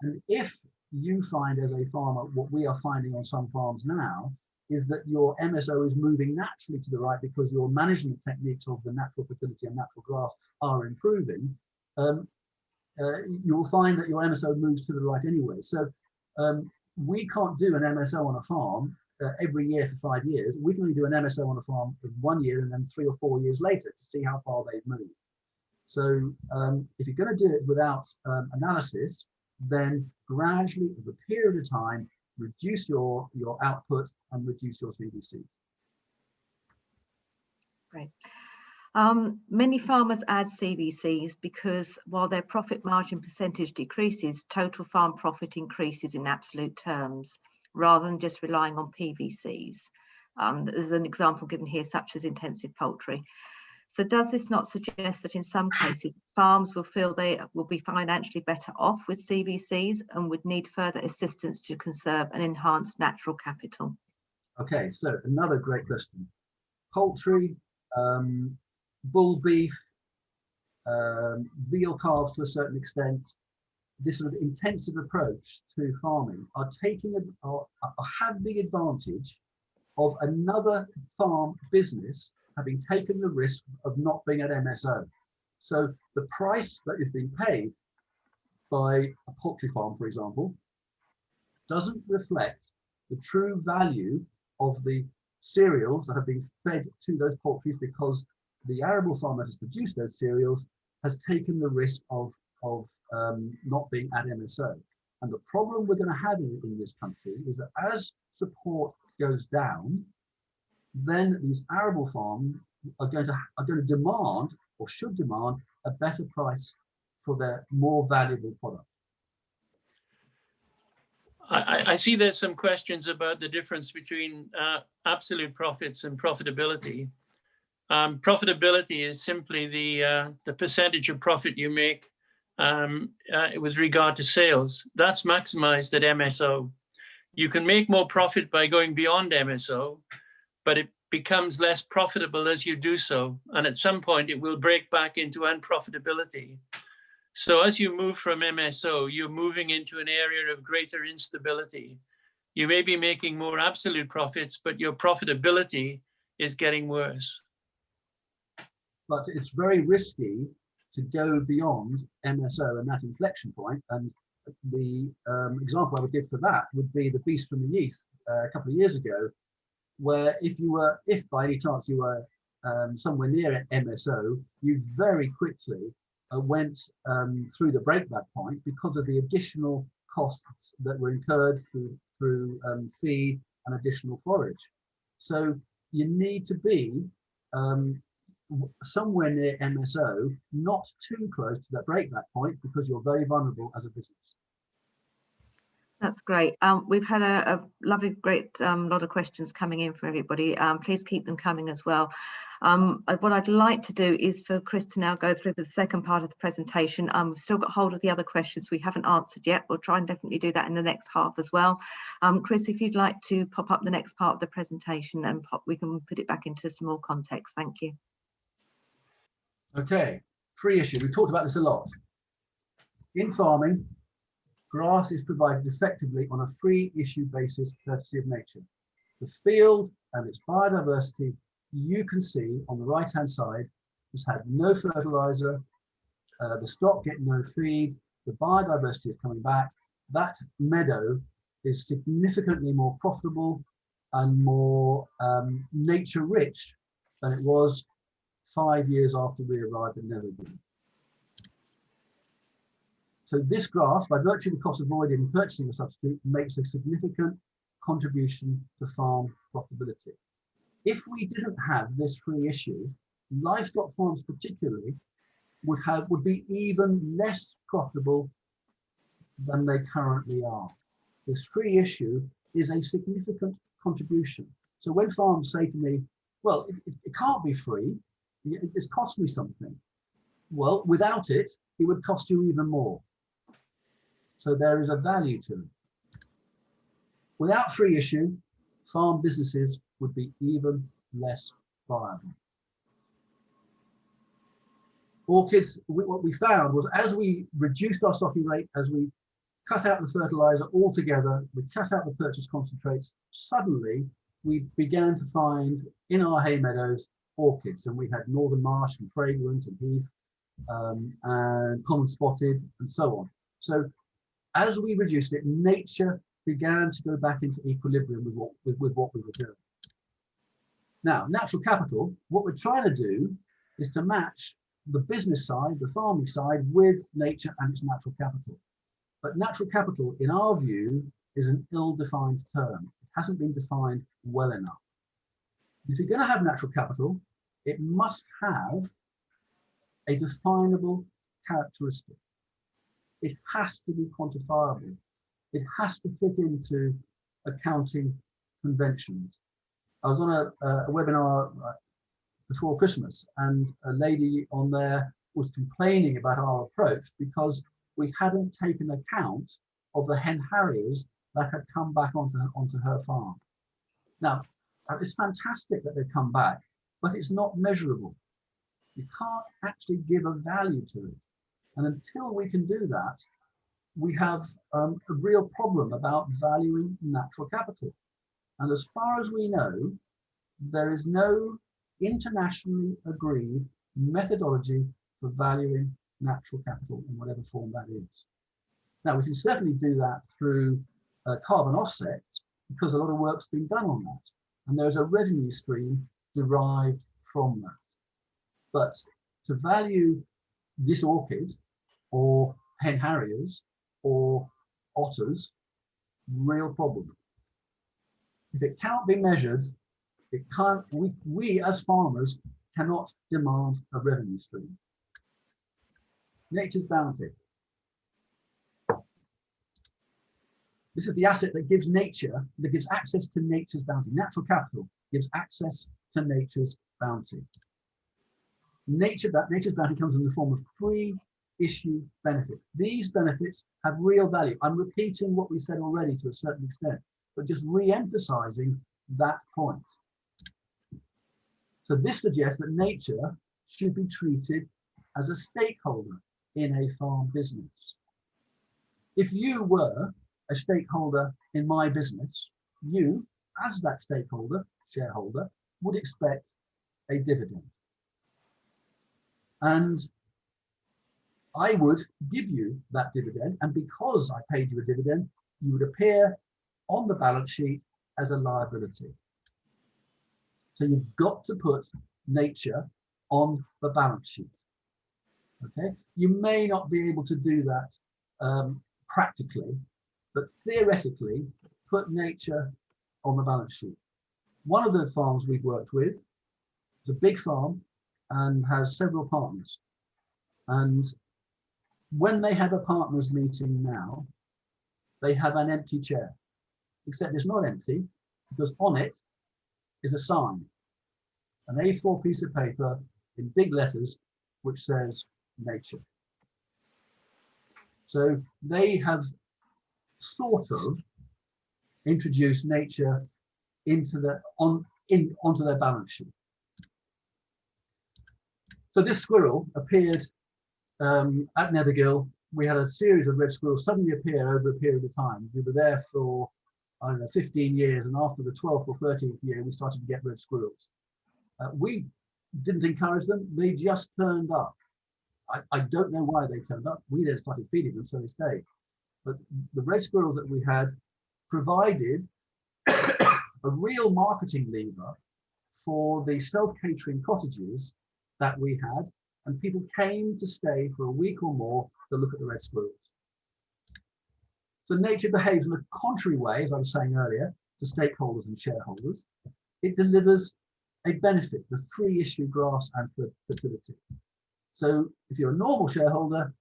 And if you find as a farmer, what we are finding on some farms now, is that your MSO is moving naturally to the right because your management techniques of the natural fertility and natural grass are improving, you will find that your MSO moves to the right anyway. So we can't do an MSO on a farm every year for 5 years. We can only do an MSO on a farm for 1 year and then 3 or 4 years later to see how far they've moved. So if you're going to do it without analysis, then gradually over a period of time, reduce your output and reduce your CVC. Great. Many farmers add CVCs because while their profit margin percentage decreases, total farm profit increases in absolute terms, rather than just relying on PVCs. There's an example given here, such as intensive poultry. So does this not suggest that in some cases, farms will feel they will be financially better off with CVCs and would need further assistance to conserve and enhance natural capital? Okay, so another great question. Poultry, bull beef, veal calves to a certain extent, this sort of intensive approach to farming are taking or have the advantage of another farm business having taken the risk of not being at MSO. So the price that is being paid by a poultry farm, for example, doesn't reflect the true value of the cereals that have been fed to those poultry, because the arable farm that has produced those cereals has taken the risk of not being at MSO. And the problem we're going to have in this country is that as support goes down, then these arable farms are going to demand, or should demand, a better price for their more valuable product. I see there's some questions about the difference between absolute profits and profitability. Profitability is simply the percentage of profit you make with regard to sales. That's maximized at MSO. You can make more profit by going beyond MSO, but it becomes less profitable as you do so. And at some point, it will break back into unprofitability. So as you move from MSO, you're moving into an area of greater instability. You may be making more absolute profits, but your profitability is getting worse. But it's very risky to go beyond MSO and that inflection point. And the example I would give for that would be the beast from the east a couple of years ago, where if by any chance you were somewhere near MSO, you very quickly went through the breakback point because of the additional costs that were incurred through feed and additional forage. So you need to be somewhere near MSO, not too close to that breakback point, because you're very vulnerable as a business. That's great. We've had a lovely, great lot of questions coming in from everybody. Please keep them coming as well. What I'd like to do is for Chris to now go through the second part of the presentation. We've still got hold of the other questions we haven't answered yet. We'll try and definitely do that in the next half as well. Chris, if you'd like to pop up the next part of the presentation and we can put it back into some more context. Thank you. Okay, free issue. We've talked about this a lot. In farming, grass is provided effectively on a free issue basis, courtesy of nature. The field and its biodiversity, you can see on the right-hand side, has had no fertilizer, the stock get no feed, the biodiversity is coming back. That meadow is significantly more profitable and more nature rich than it was 5 years after we arrived at Netherlands. So this graph, by virtue of the cost avoided in purchasing a substitute, makes a significant contribution to farm profitability. If we didn't have this free issue, livestock farms particularly would be even less profitable than they currently are. This free issue is a significant contribution. So when farms say to me, well, it can't be free, it's cost me something. Well, without it, it would cost you even more. So there is a value to it. Without free issue, farm businesses would be even less viable. Orchids, what we found was as we reduced our stocking rate, as we cut out the fertilizer altogether, we cut out the purchase concentrates, suddenly we began to find in our hay meadows orchids, and we had northern marsh and fragrant and heath and common spotted and so on. So as we reduced it, nature began to go back into equilibrium with what we were doing. Now, natural capital, what we're trying to do is to match the business side, the farming side, with nature and its natural capital. But natural capital, in our view, is an ill-defined term. It hasn't been defined well enough. If you're going to have natural capital, it must have a definable characteristic. It has to be quantifiable. It has to fit into accounting conventions. I was on a webinar before Christmas, and a lady on there was complaining about our approach because we hadn't taken account of the hen harriers that had come back onto her farm. Now, it's fantastic that they've come back, but it's not measurable. You can't actually give a value to it. And until we can do that, we have a real problem about valuing natural capital. And as far as we know, there is no internationally agreed methodology for valuing natural capital in whatever form that is. Now, we can certainly do that through carbon offsets, because a lot of work's been done on that. And there's a revenue stream derived from that. But to value this orchid or hen harriers or otters, real problem. If it can't be measured, it can't, we as farmers cannot demand a revenue stream. Nature's bounty. This is the asset that gives nature, that gives access to nature's bounty. Natural capital gives access to nature's bounty. Nature's bounty comes in the form of free issue benefits. These benefits have real value. I'm repeating what we said already to a certain extent, but just re-emphasizing that point. So this suggests that nature should be treated as a stakeholder in a farm business. If you were a stakeholder in my business, you, as that stakeholder, shareholder, would expect a dividend. And I would give you that dividend, and because I paid you a dividend, you would appear on the balance sheet as a liability. So you've got to put nature on the balance sheet. Okay, you may not be able to do that practically, but theoretically, put nature on the balance sheet. One of the farms we've worked with is a big farm and has several partners. And when they have a partners meeting now, they have an empty chair, except it's not empty because on it is a sign, an A4 piece of paper in big letters, which says nature. So they have sort of introduced nature into onto their balance sheet. So this squirrel appeared at Nethergill. We had a series of red squirrels suddenly appear over a period of time. We were there for, I don't know, 15 years, and after the 12th or 13th year, we started to get red squirrels. We didn't encourage them. They just turned up. I don't know why they turned up. We then started feeding them, so they stayed. But the red squirrels that we had provided a real marketing lever for the self-catering cottages that we had, and people came to stay for a week or more to look at the red squirrels. So nature behaves in a contrary way, as I was saying earlier, to stakeholders and shareholders. It delivers a benefit, the free issue grass and fertility. So if you're a normal shareholder,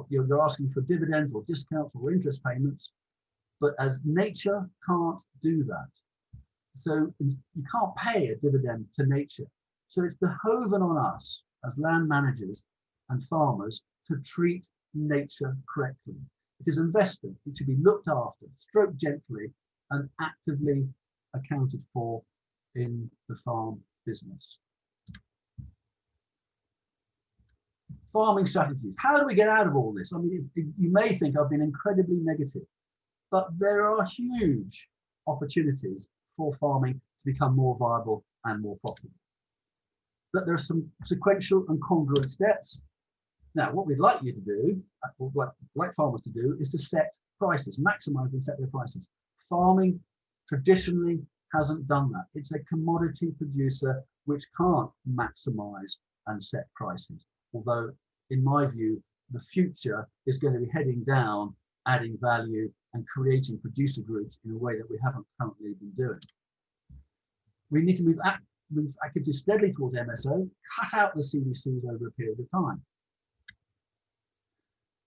you're asking for dividends or discounts or interest payments, but as nature can't do that. So you can't pay a dividend to nature. So it's behoven on us as land managers and farmers to treat nature correctly. It is invested, it should be looked after, stroked gently, and actively accounted for in the farm business. Farming strategies. How do we get out of all this? I mean, you may think I've been incredibly negative, but there are huge opportunities for farming to become more viable and more profitable. That there are some sequential and congruent steps. Now, what we'd like you to do, or like farmers to do, is to set prices, maximize and set their prices. Farming traditionally hasn't done that. It's a commodity producer which can't maximize and set prices. Although, in my view, the future is going to be heading down, adding value and creating producer groups in a way that we haven't currently been doing. We need to move activity steadily towards MSO, cut out the CDCs over a period of time.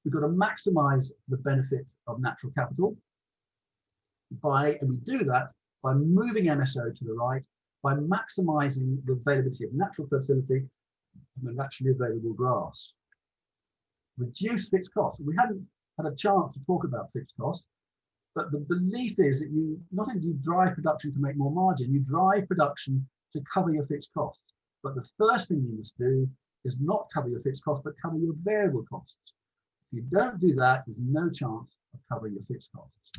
We've got to maximize the benefit of natural capital and we do that by moving MSO to the right, by maximizing the availability of natural fertility and the naturally available grass. Reduce fixed costs. We hadn't had a chance to talk about fixed costs, but the belief is that you not only drive production to make more margin, you drive production to cover your fixed costs. But the first thing you must do is not cover your fixed costs, but cover your variable costs. If you don't do that, there's no chance of covering your fixed costs.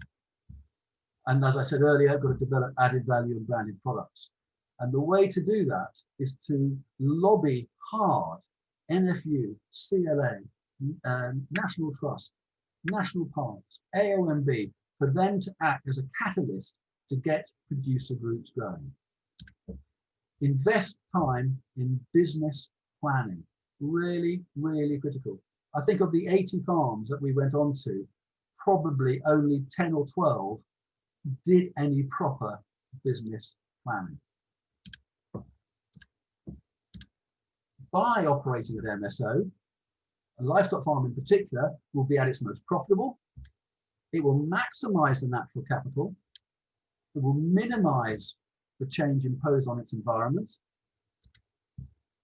And as I said earlier, I've got to develop added value and branded products. And the way to do that is to lobby hard NFU, CLA, National Trust, National Parks, AOMB, for them to act as a catalyst to get producer groups going. Invest time in business planning. Really, really critical. I think of the 80 farms that we went on to, probably only 10 or 12 did any proper business planning. By operating at MSO, a livestock farm in particular will be at its most profitable. It will maximize the natural capital. It will minimize the change imposed on its environment.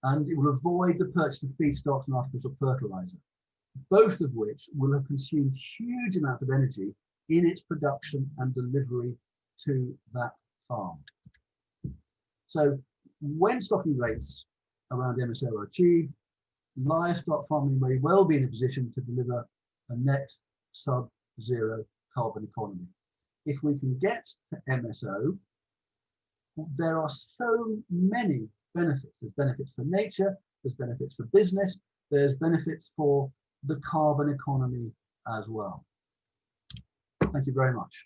And it will avoid the purchase of feedstocks and artificial fertilizer, both of which will have consumed huge amounts of energy in its production and delivery to that farm. So when stocking rates around MSO are achieved, livestock farming may well be in a position to deliver a net sub-zero carbon economy. If we can get to MSO, there are so many benefits. There's benefits for nature, there's benefits for business, there's benefits for the carbon economy as well. Thank you very much.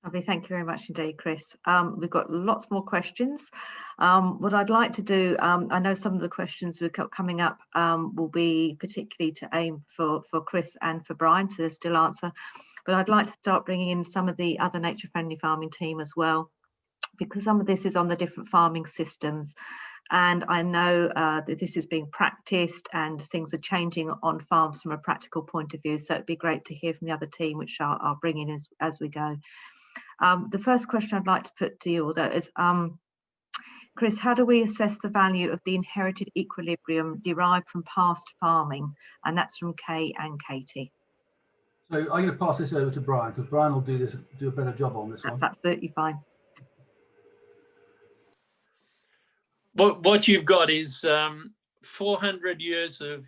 Lovely, thank you very much indeed, Chris. We've got lots more questions. What I'd like to do, I know some of the questions we've got coming up will be particularly to aim for Chris and for Brian to still answer, but I'd like to start bringing in some of the other nature-friendly farming team as well, because some of this is on the different farming systems. And I know that this is being practiced and things are changing on farms from a practical point of view. So it'd be great to hear from the other team, which I'll bring in as we go. The first question I'd like to put to you all though is, Chris, how do we assess the value of the inherited equilibrium derived from past farming? And that's from Kay and Katie. So I'm going to pass this over to Brian, because Brian will do a better job on this one. That's absolutely fine. What you've got is 400 years of,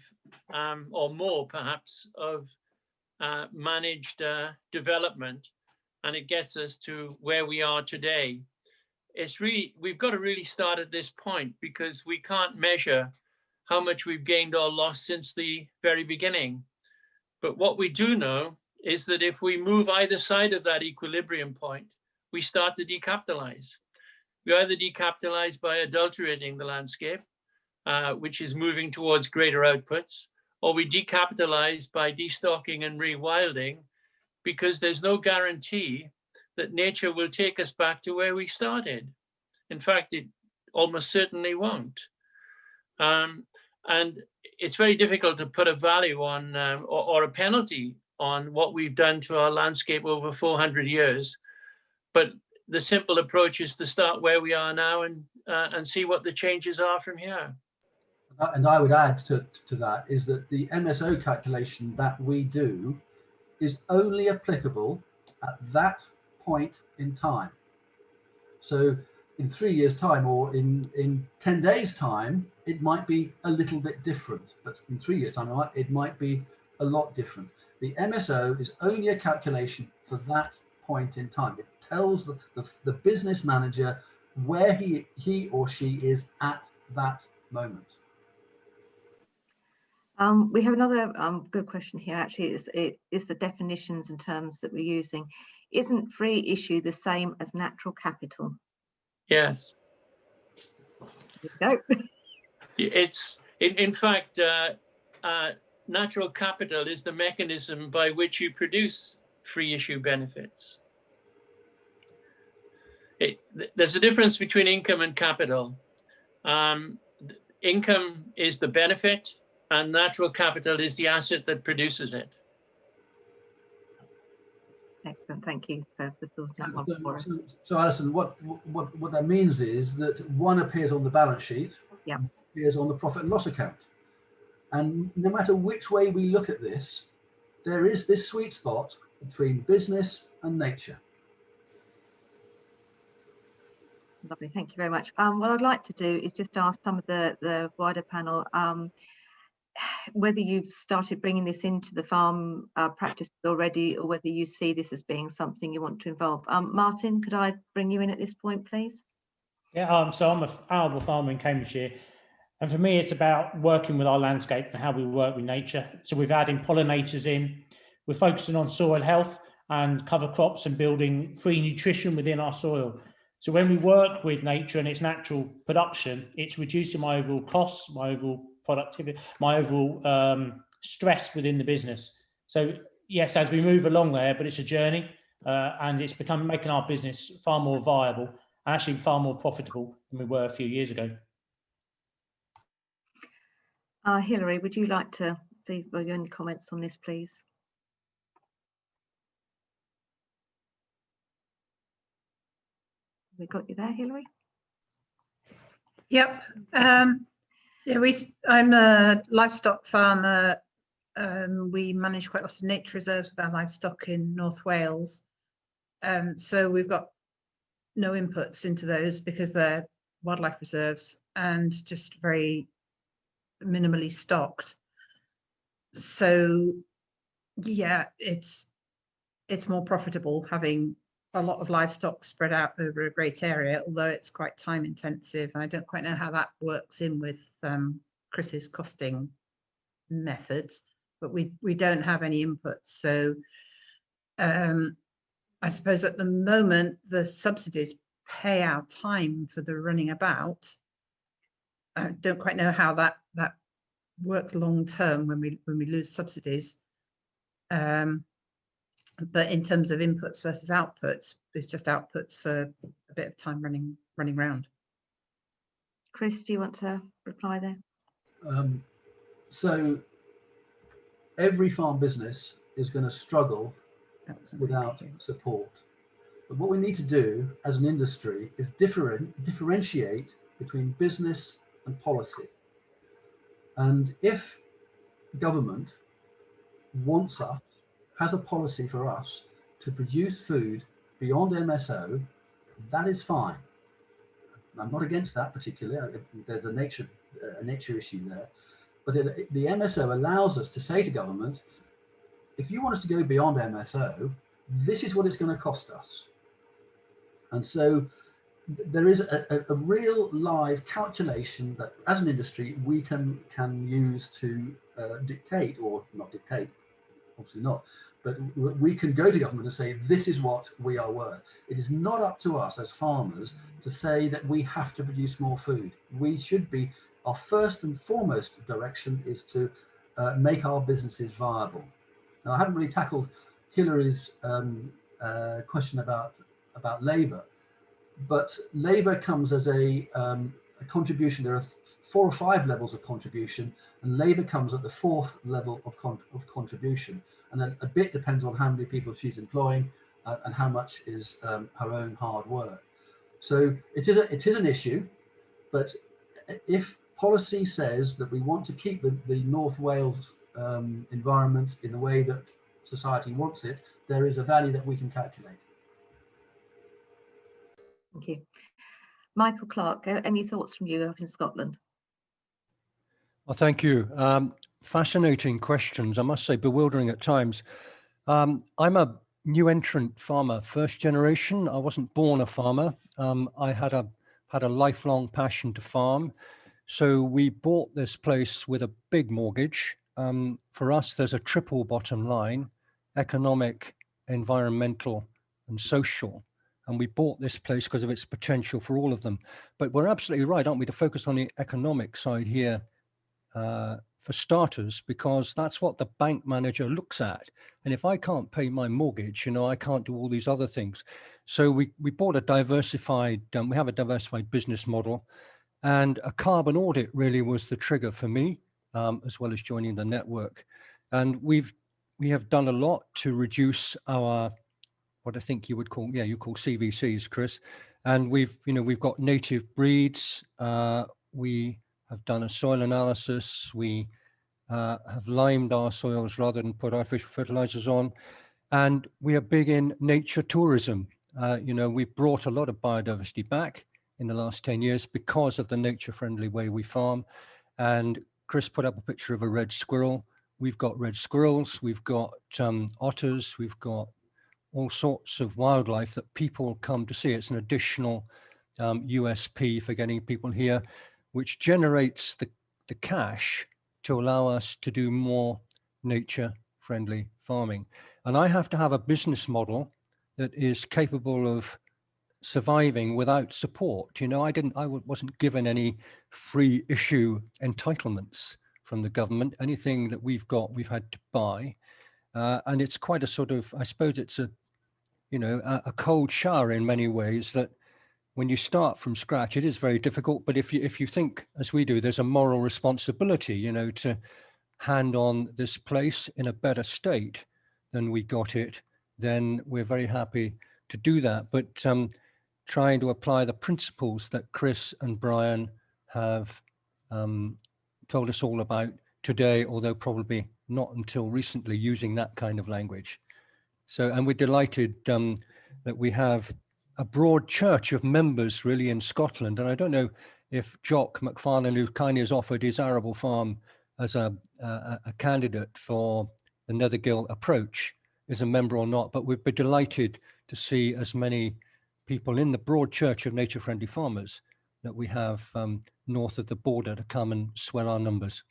or more perhaps, of managed development, and it gets us to where we are today. we've got to really start at this point, because we can't measure how much we've gained or lost since the very beginning. But what we do know is that if we move either side of that equilibrium point, we start to decapitalize. We either decapitalize by adulterating the landscape, which is moving towards greater outputs, or we decapitalize by destocking and rewilding, because there's no guarantee that nature will take us back to where we started. In fact, it almost certainly won't. And it's very difficult to put a value on or a penalty on what we've done to our landscape over 400 years. But the simple approach is to start where we are now and see what the changes are from here. And I would add to that is that the MSO calculation that we do is only applicable at that point in time. So in 3 years' time, or in 10 days' time, it might be a little bit different. But in 3 years' time, it might be a lot different. The MSO is only a calculation for that point in time. It tells the business manager where he or she is at that moment. We have another good question here. Actually, is the definitions and terms that we're using. Isn't free issue the same as natural capital? Yes. There you go. It's in fact, natural capital is the mechanism by which you produce free issue benefits. There's a difference between income and capital. Income is the benefit, and natural capital is the asset that produces it. Excellent, thank you for sorting that one for us. So Alison, what that means is that one appears on the balance sheet, yeah, appears on the profit and loss account. And no matter which way we look at this, there is this sweet spot between business and nature. Lovely, thank you very much. What I'd like to do is just ask some of the wider panel whether you've started bringing this into the farm practices already, or whether you see this as being something you want to involve. Martin, could I bring you in at this point, please? Yeah, so I'm an arable farmer in Cambridgeshire, and for me it's about working with our landscape and how we work with nature. So we're adding pollinators in, we're focusing on soil health and cover crops and building free nutrition within our soil. So when we work with nature and its natural production, it's reducing my overall costs, my overall productivity, my overall stress within the business. So yes, as we move along there, but it's a journey, and it's making our business far more viable and actually far more profitable than we were a few years ago. Hilary, would you like to see any comments on this, please? We got you there, Hilary? Yep. Yeah, I'm a livestock farmer. We manage quite a lot of nature reserves with our livestock in North Wales. So we've got no inputs into those because they're wildlife reserves and just very minimally stocked. So yeah, it's more profitable having a lot of livestock spread out over a great area, although it's quite time intensive. I don't quite know how that works in with Chris's costing methods, but we don't have any inputs. So I suppose at the moment the subsidies pay our time for the running about. I don't quite know how that works long term when we lose subsidies. But in terms of inputs versus outputs, it's just outputs for a bit of time running around. Chris, do you want to reply there? So every farm business is going to struggle without support. But what we need to do as an industry is differentiate between business and policy. And if government has a policy for us to produce food beyond MSO, that is fine. I'm not against that particularly. There's a nature issue there. But the MSO allows us to say to government, if you want us to go beyond MSO, this is what it's going to cost us. And so there is a real live calculation that as an industry we can use to dictate, or not dictate, obviously not, but we can go to government and say, this is what we are worth. It is not up to us as farmers to say that we have to produce more food. We should be, our first and foremost direction is to make our businesses viable. Now, I haven't really tackled Hillary's question about labour, but labour comes as a contribution. There are 4 or 5 levels of contribution, and labour comes at the 4th level of contribution. And then a bit depends on how many people she's employing and how much is her own hard work. So it is an issue, but if policy says that we want to keep the North Wales environment in the way that society wants it, there is a value that we can calculate. Thank you. Michael Clark, any thoughts from you up in Scotland? Well, thank you. Fascinating questions, I must say, bewildering at times. I'm a new entrant farmer, first generation. I wasn't born a farmer. I had a lifelong passion to farm. So we bought this place with a big mortgage. For us, there's a triple bottom line: economic, environmental, and social. And we bought this place because of its potential for all of them. But we're absolutely right, aren't we, to focus on the economic side here for starters, because that's what the bank manager looks at. And if I can't pay my mortgage, you know, I can't do all these other things. So we bought a diversified, we have a diversified business model, and a carbon audit really was the trigger for me, as well as joining the network. And we have done a lot to reduce our, what I think you would call, you call CVCs, Chris. And we've got native breeds. We have done a soil analysis. We have limed our soils rather than put artificial fertilizers on. And we are big in nature tourism. We've brought a lot of biodiversity back in the last 10 years because of the nature-friendly way we farm. And Chris put up a picture of a red squirrel. We've got red squirrels, we've got otters, we've got all sorts of wildlife that people come to see. It's an additional USP for getting people here, which generates the cash to allow us to do more nature-friendly farming. And I have to have a business model that is capable of surviving without support. You know, I wasn't given any free issue entitlements from the government. Anything that we've got, we've had to buy. And it's quite a sort of, I suppose it's a cold shower in many ways, that when you start from scratch, it is very difficult. But if you think, as we do, there's a moral responsibility, you know, to hand on this place in a better state than we got it, then we're very happy to do that. But trying to apply the principles that Chris and Brian have told us all about today, although probably not until recently, using that kind of language. So, and we're delighted that we have a broad church of members really in Scotland. And I don't know if Jock McFarlane, who kindly has offered his arable farm as a candidate for the Nethergill approach, is a member or not, but we'd be delighted to see as many people in the broad church of nature-friendly farmers that we have north of the border to come and swell our numbers.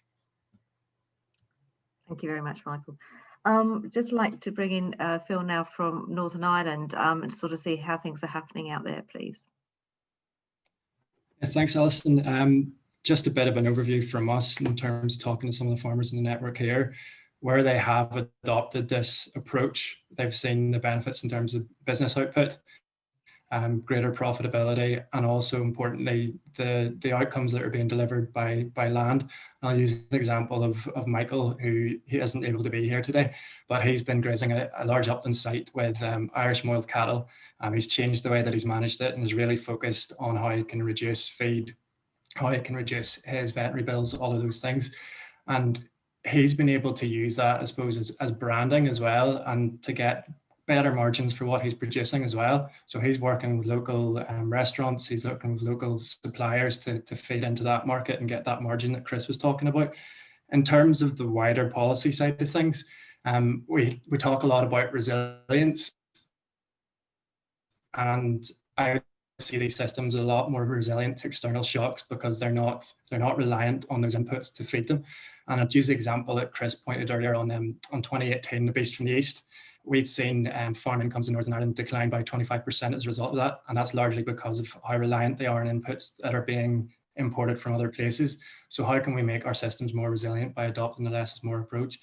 Thank you very much, Michael. Just like to bring in Phil now from Northern Ireland and sort of see how things are happening out there, please. Yeah, thanks, Alison. Just a bit of an overview from us in terms of talking to some of the farmers in the network here. Where they have adopted this approach, they've seen the benefits in terms of business output, greater profitability, and also importantly, the outcomes that are being delivered by land. I'll use the example of Michael, who he isn't able to be here today, but he's been grazing a large upland site with Irish moiled cattle. He's changed the way that he's managed it and is really focused on how he can reduce feed, how he can reduce his veterinary bills, all of those things. And he's been able to use that, I suppose, as branding as well, and to get better margins for what he's producing as well. So he's working with local restaurants, he's working with local suppliers to feed into that market and get that margin that Chris was talking about. In terms of the wider policy side of things, we talk a lot about resilience, and I would see these systems a lot more resilient to external shocks because they're not reliant on those inputs to feed them. And I'd use the example that Chris pointed earlier on 2018, the Beast from the East. We'd seen farm incomes in Northern Ireland decline by 25% as a result of that. And that's largely because of how reliant they are on inputs that are being imported from other places. So how can we make our systems more resilient by adopting the less is more approach?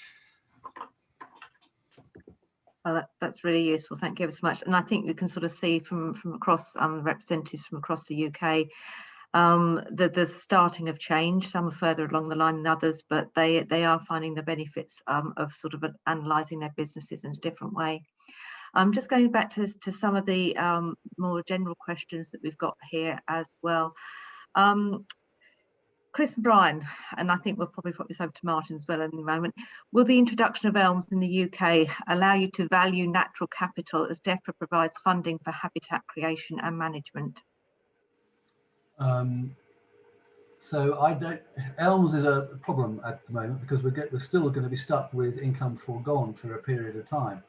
Oh, that's really useful. Thank you ever so much. And I think you can sort of see from across representatives from across the UK that there's starting of change. Some are further along the line than others, but they are finding the benefits of sort of analysing their businesses in a different way. Just going back to some of the more general questions that we've got here as well. Chris and Brian, and I think we'll probably put this over to Martin as well in a moment. Will the introduction of Elms in the UK allow you to value natural capital as Defra provides funding for habitat creation and management? So Elms is a problem at the moment because we're still going to be stuck with income foregone for a period of time.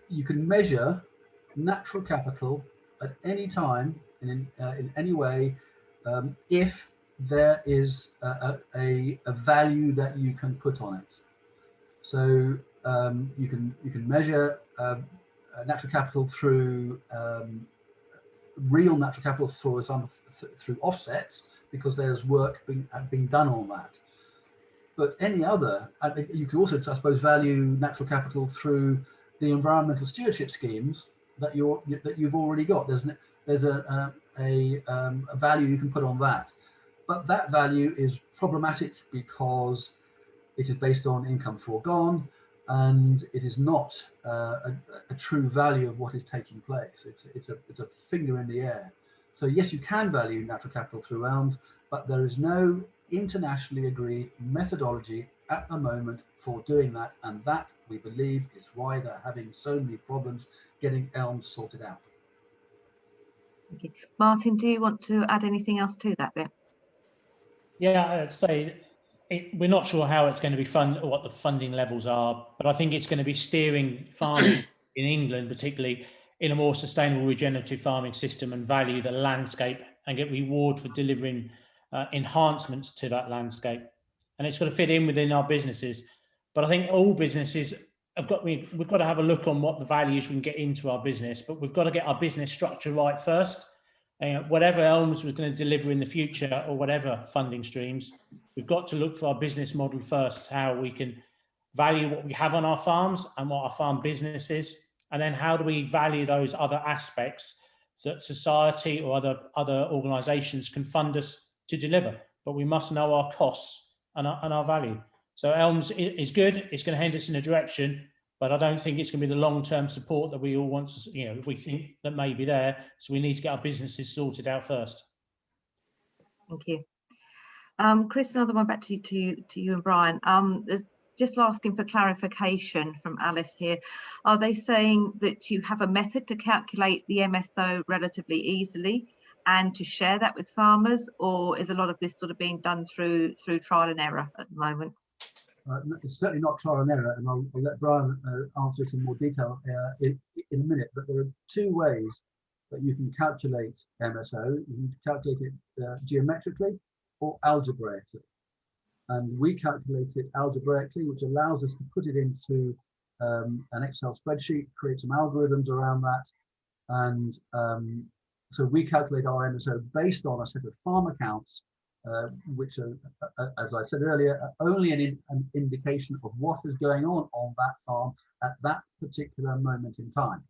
You can measure natural capital at any time in any way if there is a value that you can put on it. So you can measure natural capital through real natural capital, for example, through offsets, because there's work being done on that. But any other, you can also, I suppose, value natural capital through the environmental stewardship schemes that you've already got. There's a value you can put on that, but that value is problematic because it is based on income foregone, and it is not a true value of what is taking place. It's a finger in the air. So yes, you can value natural capital through Elms, but there is no internationally agreed methodology at the moment for doing that, and that, we believe, is why they're having so many problems getting Elms sorted out. Thank you. Martin, do you want to add anything else to that bit? Yeah, I'd say we're not sure how it's going to be funded or what the funding levels are, but I think it's going to be steering farming in England, particularly, in a more sustainable regenerative farming system and value the landscape and get reward for delivering enhancements to that landscape. And it's got to fit in within our businesses. But I think all businesses we've got to have a look on what the values we can get into our business, but we've got to get our business structure right first. Whatever Elms was going to deliver in the future or whatever funding streams, we've got to look for our business model first, how we can value what we have on our farms and what our farm business is, and then how do we value those other aspects that society or other organisations can fund us to deliver. But we must know our costs and our value. So Elms is good, it's going to hand us in a direction, but I don't think it's going to be the long-term support that we all want to, we think that may be there. So we need to get our businesses sorted out first. Thank you. Chris, another one back to you and Brian. Just asking for clarification from Alice here. Are they saying that you have a method to calculate the MSO relatively easily and to share that with farmers, or is a lot of this sort of being done through trial and error at the moment? It's certainly not trial and error, and I'll let Brian answer it in more detail in a minute, but there are two ways that you can calculate MSO. You can calculate it geometrically or algebraically. And we calculate it algebraically, which allows us to put it into an Excel spreadsheet, create some algorithms around that. And so we calculate our MSO based on a set of farm accounts, which are, as I said earlier, only an indication of what is going on that farm at that particular moment in time.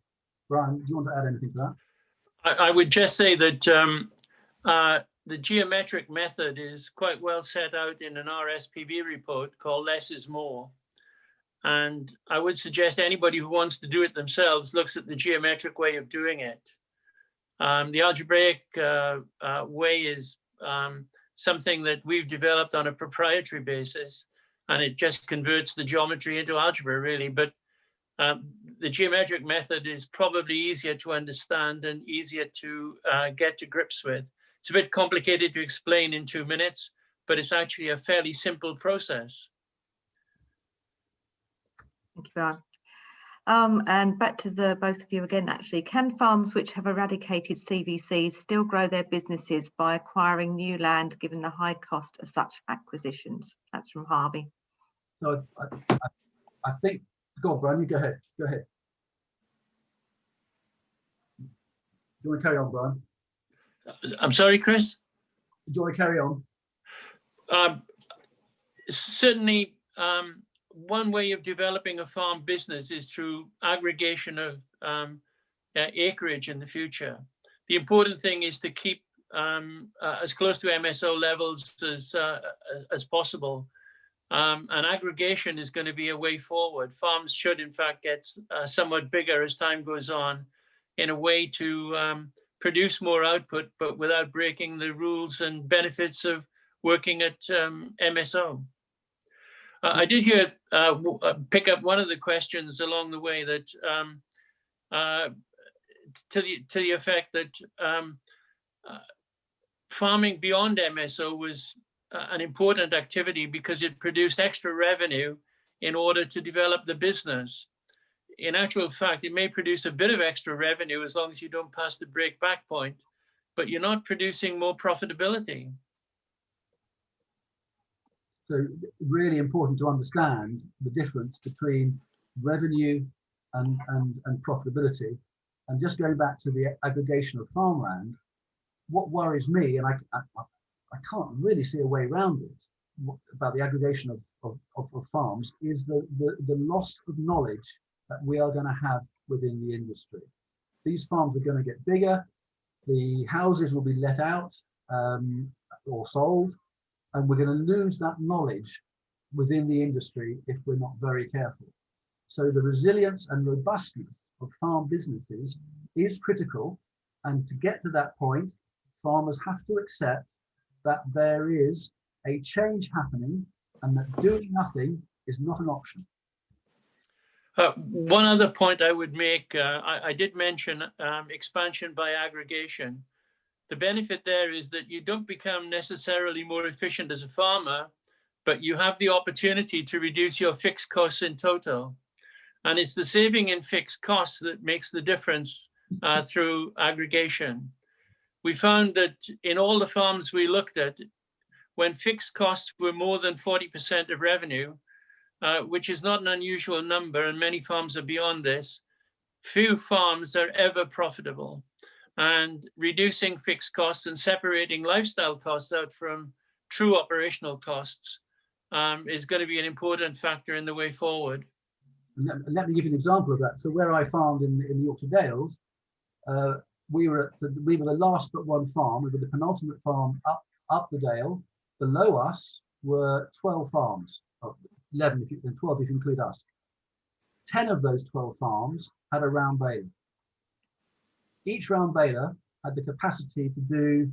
Brian, do you want to add anything to that? I would just say that the geometric method is quite well set out in an RSPB report called Less is More. And I would suggest anybody who wants to do it themselves looks at the geometric way of doing it. The algebraic way is something that we've developed on a proprietary basis, and it just converts the geometry into algebra, really. But the geometric method is probably easier to understand and easier to get to grips with. It's a bit complicated to explain in 2 minutes, but it's actually a fairly simple process. Thank you, Brian. And back to the both of you again, actually, can farms which have eradicated CVCs still grow their businesses by acquiring new land, given the high cost of such acquisitions? That's from Harvey. So I think, go on, Brian, you go ahead. Go ahead. Do you want to carry on, Brian? I'm sorry, Chris? Do you want to carry on? Certainly, one way of developing a farm business is through aggregation of acreage in the future. The important thing is to keep as close to MSO levels as possible. And aggregation is going to be a way forward. Farms should, in fact, get somewhat bigger as time goes on, in a way to produce more output, but without breaking the rules and benefits of working at MSO. I did hear pick up one of the questions along the way that to the effect that farming beyond MSO was an important activity because it produced extra revenue in order to develop the business. In actual fact, it may produce a bit of extra revenue as long as you don't pass the break back point, but you're not producing more profitability. So really important to understand the difference between revenue and profitability. And just going back to the aggregation of farmland, what worries me, and I can't really see a way around it, about the aggregation of farms, is the loss of knowledge that we are going to have within the industry. These farms are going to get bigger, the houses will be let out or sold, and we're going to lose that knowledge within the industry if we're not very careful. So the resilience and robustness of farm businesses is critical. And to get to that point, farmers have to accept that there is a change happening and that doing nothing is not an option. One other point I would make, I did mention expansion by aggregation. The benefit there is that you don't become necessarily more efficient as a farmer, but you have the opportunity to reduce your fixed costs in total. And it's the saving in fixed costs that makes the difference through aggregation. We found that in all the farms we looked at, when fixed costs were more than 40% of revenue, which is not an unusual number, and many farms are beyond this, few farms are ever profitable. And reducing fixed costs and separating lifestyle costs out from true operational costs is going to be an important factor in the way forward. Let me give you an example of that. So where I farmed in the Yorkshire Dales, we were the last but one farm. We were the penultimate farm up the dale. Below us were 12 farms, 11 and 12 if you include us. 10 of those 12 farms had a round baler. Each round baler had the capacity to do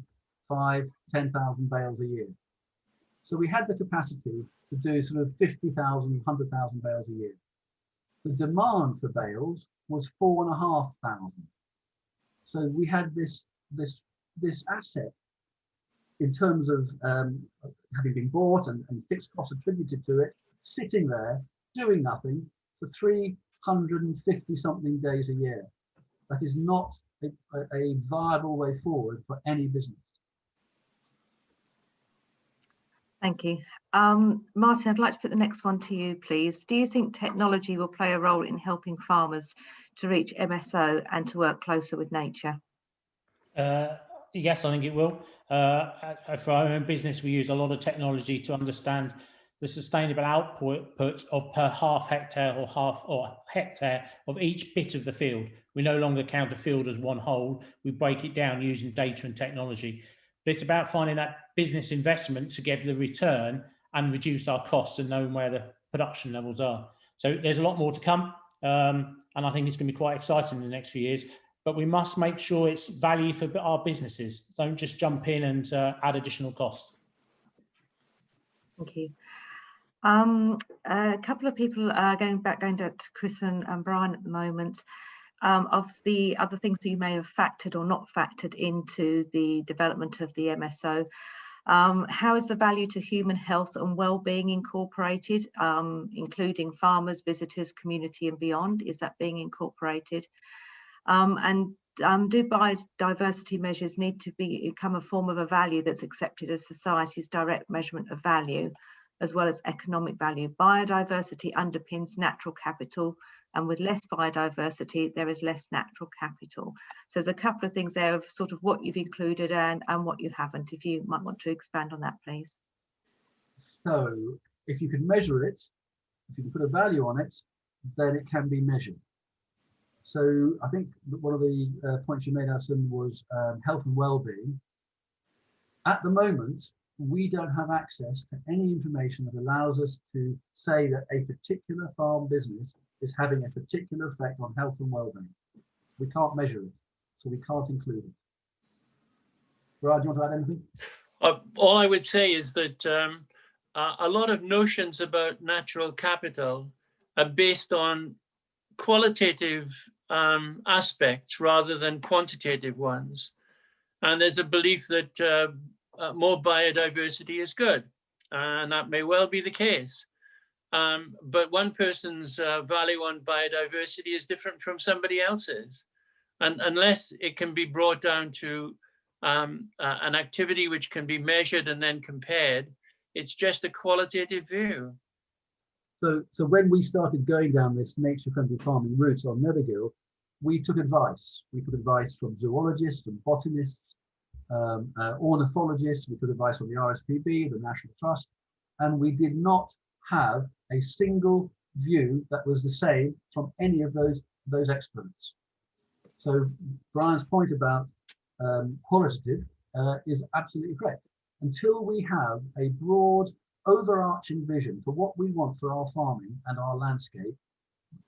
5,000-10,000 bales a year. So we had the capacity to do sort of 50,000, 100,000 bales a year. The demand for bales was 4,500. So we had this asset in terms of having been bought and fixed costs attributed to it, sitting there doing nothing for 350 something days a year. That is not a viable way forward for any business. Thank you. Martin, I'd like to put the next one to you, please. Do you think technology will play a role in helping farmers to reach MSO and to work closer with nature? Yes, I think it will. For our own business, we use a lot of technology to understand the sustainable output of per half hectare or hectare of each bit of the field. We no longer count a field as one whole. We break it down using data and technology. But it's about finding that business investment to get the return and reduce our costs and knowing where the production levels are. So there's a lot more to come. And I think it's going to be quite exciting in the next few years. But we must make sure it's value for our businesses. Don't just jump in and add additional cost. Thank you. A couple of people going to Chris and Brian at the moment. Of the other things that you may have factored or not factored into the development of the MSO, How is the value to human health and well-being incorporated, including farmers, visitors, community and beyond? Is that being incorporated? And do biodiversity measures need to become a form of a value that's accepted as society's direct measurement of value, as well as economic value? Biodiversity underpins natural capital, and with less biodiversity, there is less natural capital. So there's a couple of things there of sort of what you've included and what you haven't, if you might want to expand on that, please. So if you can measure it, if you can put a value on it, then it can be measured. So I think one of the points you made, Alison, was health and well-being. At the moment, we don't have access to any information that allows us to say that a particular farm business is having a particular effect on health and well-being. We can't measure it, so we can't include it. Brian, do you want to add anything? All I would say is that a lot of notions about natural capital are based on qualitative aspects rather than quantitative ones. And there's a belief that more biodiversity is good, and that may well be the case. But one person's value on biodiversity is different from somebody else's. And unless it can be brought down to an activity which can be measured and then compared, it's just a qualitative view. So when we started going down this nature-friendly farming route on Nethergill, we took advice. We took advice from zoologists and botanists, ornithologists. We took advice from the RSPB, the National Trust, and we did not have a single view that was the same from any of those experts. So Brian's point about qualitative is absolutely correct. Until we have a broad overarching vision for what we want for our farming and our landscape,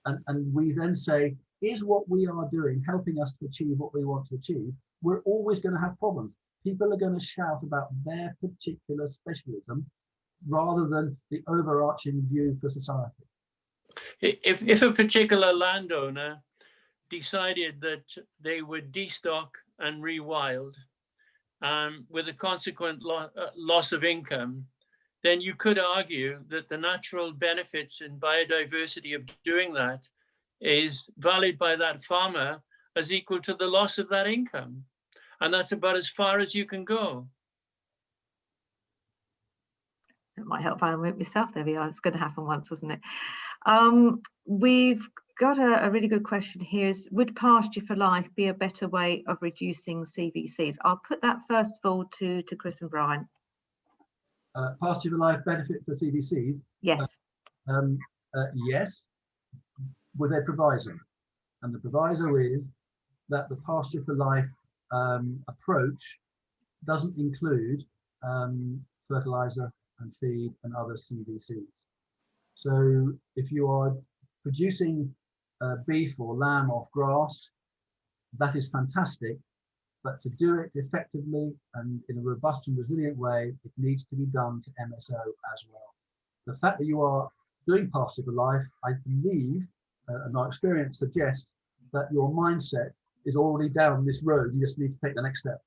and we then say, is what we are doing helping us to achieve what we want to achieve, we're always going to have problems. People are going to shout about their particular specialism rather than the overarching view for society. If a particular landowner decided that they would destock and rewild with a consequent loss of income, then you could argue that the natural benefits and biodiversity of doing that is valued by that farmer as equal to the loss of that income. And that's about as far as you can go. It might help if I remove myself. There we are. It's going to happen once, wasn't it? We've got a really good question here. Is, would Pasture for Life be a better way of reducing CVCs? I'll put that first of all to Chris and Brian. Pasture for Life benefit for CVCs? Yes. Yes, with a proviso. And the proviso is that the Pasture for Life approach doesn't include fertilizer and feed and other CVCs. So if you are producing beef or lamb off grass, that is fantastic, but to do it effectively and in a robust and resilient way, it needs to be done to MSO as well. The fact that you are doing Pasture for Life, I believe, and our experience suggests that your mindset is already down this road. You just need to take the next step.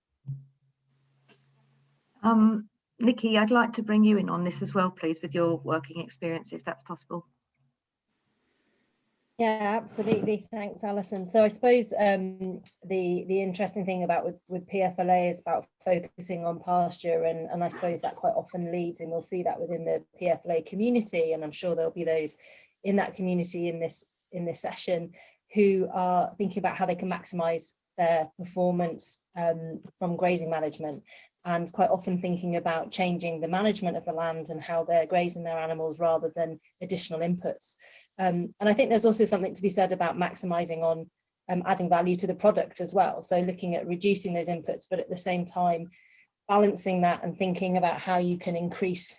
Nikki, I'd like to bring you in on this as well, please, with your working experience, if that's possible. Yeah, absolutely. Thanks, Alison. So I suppose the interesting thing about with PFLA is about focusing on pasture, and I suppose that quite often leads, and we'll see that within the PFLA community, and I'm sure there'll be those in that community in this session who are thinking about how they can maximise their performance from grazing management, and quite often thinking about changing the management of the land and how they're grazing their animals rather than additional inputs. And I think there's also something to be said about maximising on adding value to the product as well. So looking at reducing those inputs, but at the same time balancing that and thinking about how you can increase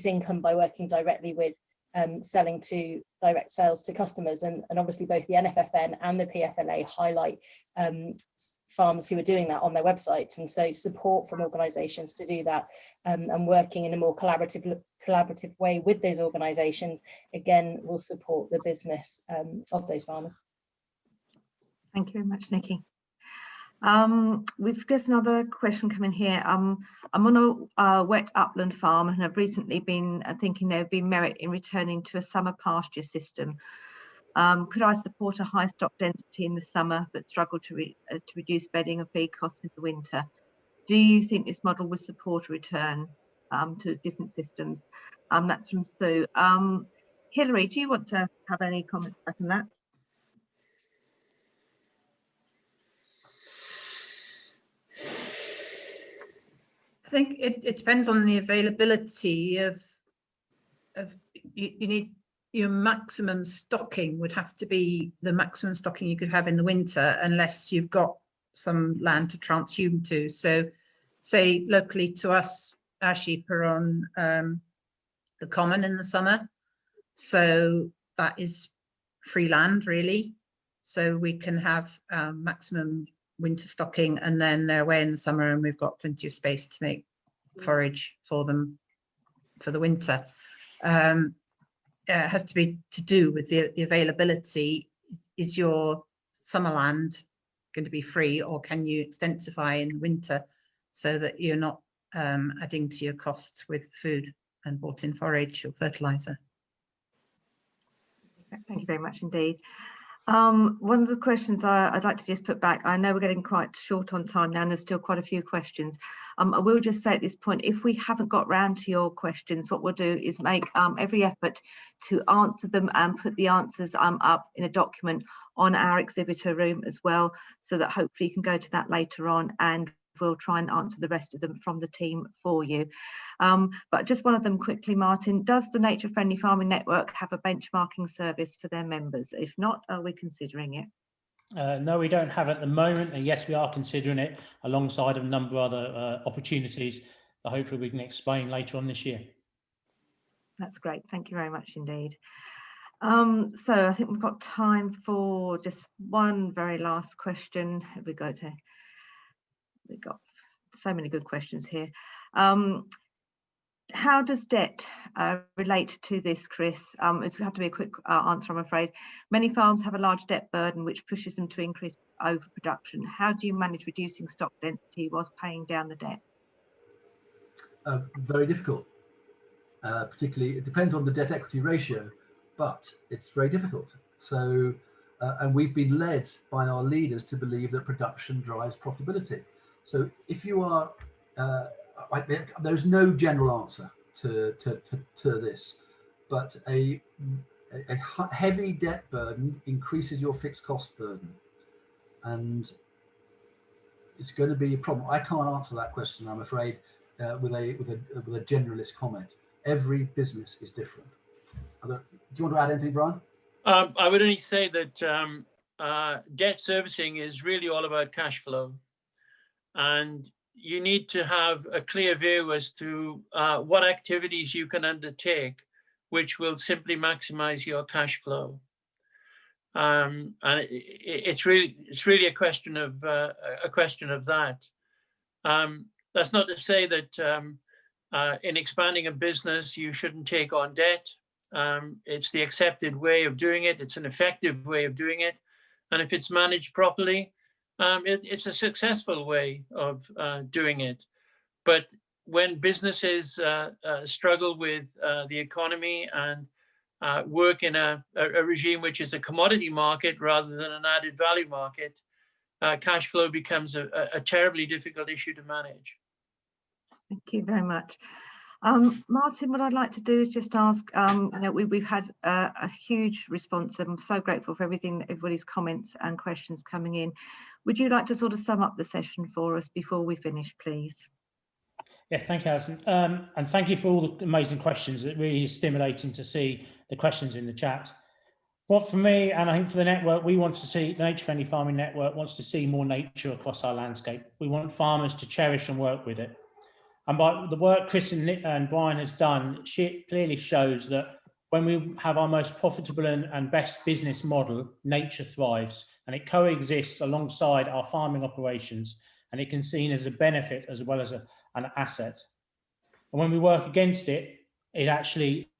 income by working directly with selling to direct sales to customers. And obviously both the NFFN and the PFLA highlight farms who are doing that on their websites, and so support from organisations to do that, and working in a more collaborative way with those organisations again will support the business of those farmers. Thank you very much, Nikki. We've got another question coming here. I'm on a wet upland farm and have recently been thinking there would be merit in returning to a summer pasture system. Could I support a high stock density in the summer but struggle to reduce bedding and feed costs in the winter? Do you think this model would support a return to different systems? That's from Sue. Hilary, do you want to have any comments back on that? I think it depends on the availability of you need your maximum stocking would have to be the maximum stocking you could have in the winter, unless you've got some land to transhume to. So say locally to us, our sheep are on the common in the summer, so that is free land really, so we can have maximum winter stocking, and then they're away in the summer and we've got plenty of space to make forage for them for the winter. It has to be to do with the availability. Is your summer land going to be free, or can you extensify in the winter so that you're not adding to your costs with food and bought in forage or fertilizer? Thank you very much indeed. One of the questions I'd like to just put back, I know we're getting quite short on time now and there's still quite a few questions. I will just say at this point, if we haven't got round to your questions, what we'll do is make every effort to answer them and put the answers up in a document on our exhibitor room as well, so that hopefully you can go to that later on and we'll try and answer the rest of them from the team for you. But just one of them quickly, Martin, does the Nature Friendly Farming Network have a benchmarking service for their members? If not, are we considering it? No, we don't have at the moment, and yes, we are considering it alongside a number of other opportunities that hopefully we can explain later on this year. That's great, thank you very much indeed. So I think we've got time for just one very last question. We've got so many good questions here. How does debt relate to this, Chris? It's going to have to be a quick answer, I'm afraid. Many farms have a large debt burden which pushes them to increase overproduction. How do you manage reducing stock density whilst paying down the debt? Very difficult. Particularly, it depends on the debt equity ratio, but it's very difficult. So, and we've been led by our leaders to believe that production drives profitability. So if you are, there's no general answer to this, but a heavy debt burden increases your fixed cost burden, and it's going to be a problem. I can't answer that question, I'm afraid, with a generalist comment. Every business is different. Do you want to add anything, Brian? I would only say that debt servicing is really all about cash flow. And you need to have a clear view as to what activities you can undertake, which will simply maximize your cash flow. And it's really a question of that. That's not to say that in expanding a business you shouldn't take on debt. It's the accepted way of doing it. It's an effective way of doing it, and if it's managed properly, it's a successful way of doing it. But when businesses struggle with the economy and work in a regime which is a commodity market rather than an added value market, cash flow becomes a terribly difficult issue to manage. Thank you very much. Martin, what I'd like to do is just ask, we've had a huge response. I'm so grateful for everything, everybody's comments and questions coming in. Would you like to sort of sum up the session for us before we finish, please? Yeah, thank you, Alison. And thank you for all the amazing questions. It really is stimulating to see the questions in the chat. Well, for me, and I think for the network, we want to see, the Nature Friendly Farming Network wants to see more nature across our landscape. We want farmers to cherish and work with it. And by the work Chris and Brian has done, it clearly shows that when we have our most profitable and best business model, nature thrives, and it coexists alongside our farming operations, and it can be seen as a benefit as well as an asset. And when we work against it, it actually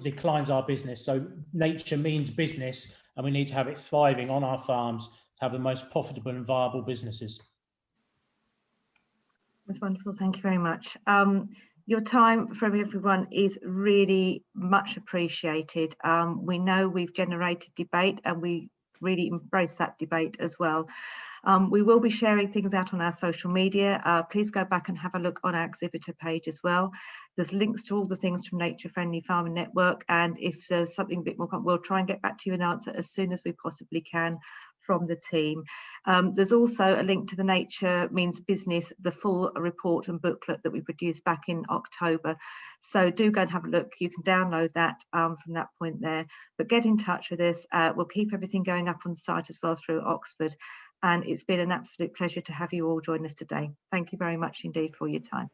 declines our business. So nature means business, and we need to have it thriving on our farms to have the most profitable and viable businesses. That's wonderful. Thank you very much. Your time from everyone is really much appreciated. We know we've generated debate and we really embrace that debate as well. We will be sharing things out on our social media. Please go back and have a look on our exhibitor page as well. There's links to all the things from Nature Friendly Farming Network, and if there's something a bit more, we'll try and get back to you and answer as soon as we possibly can from the team. There's also a link to the Nature Means Business, the full report and booklet that we produced back in October. So do go and have a look. You can download that from that point there, but get in touch with us. We'll keep everything going up on the site as well through Oxford. And it's been an absolute pleasure to have you all join us today. Thank you very much indeed for your time.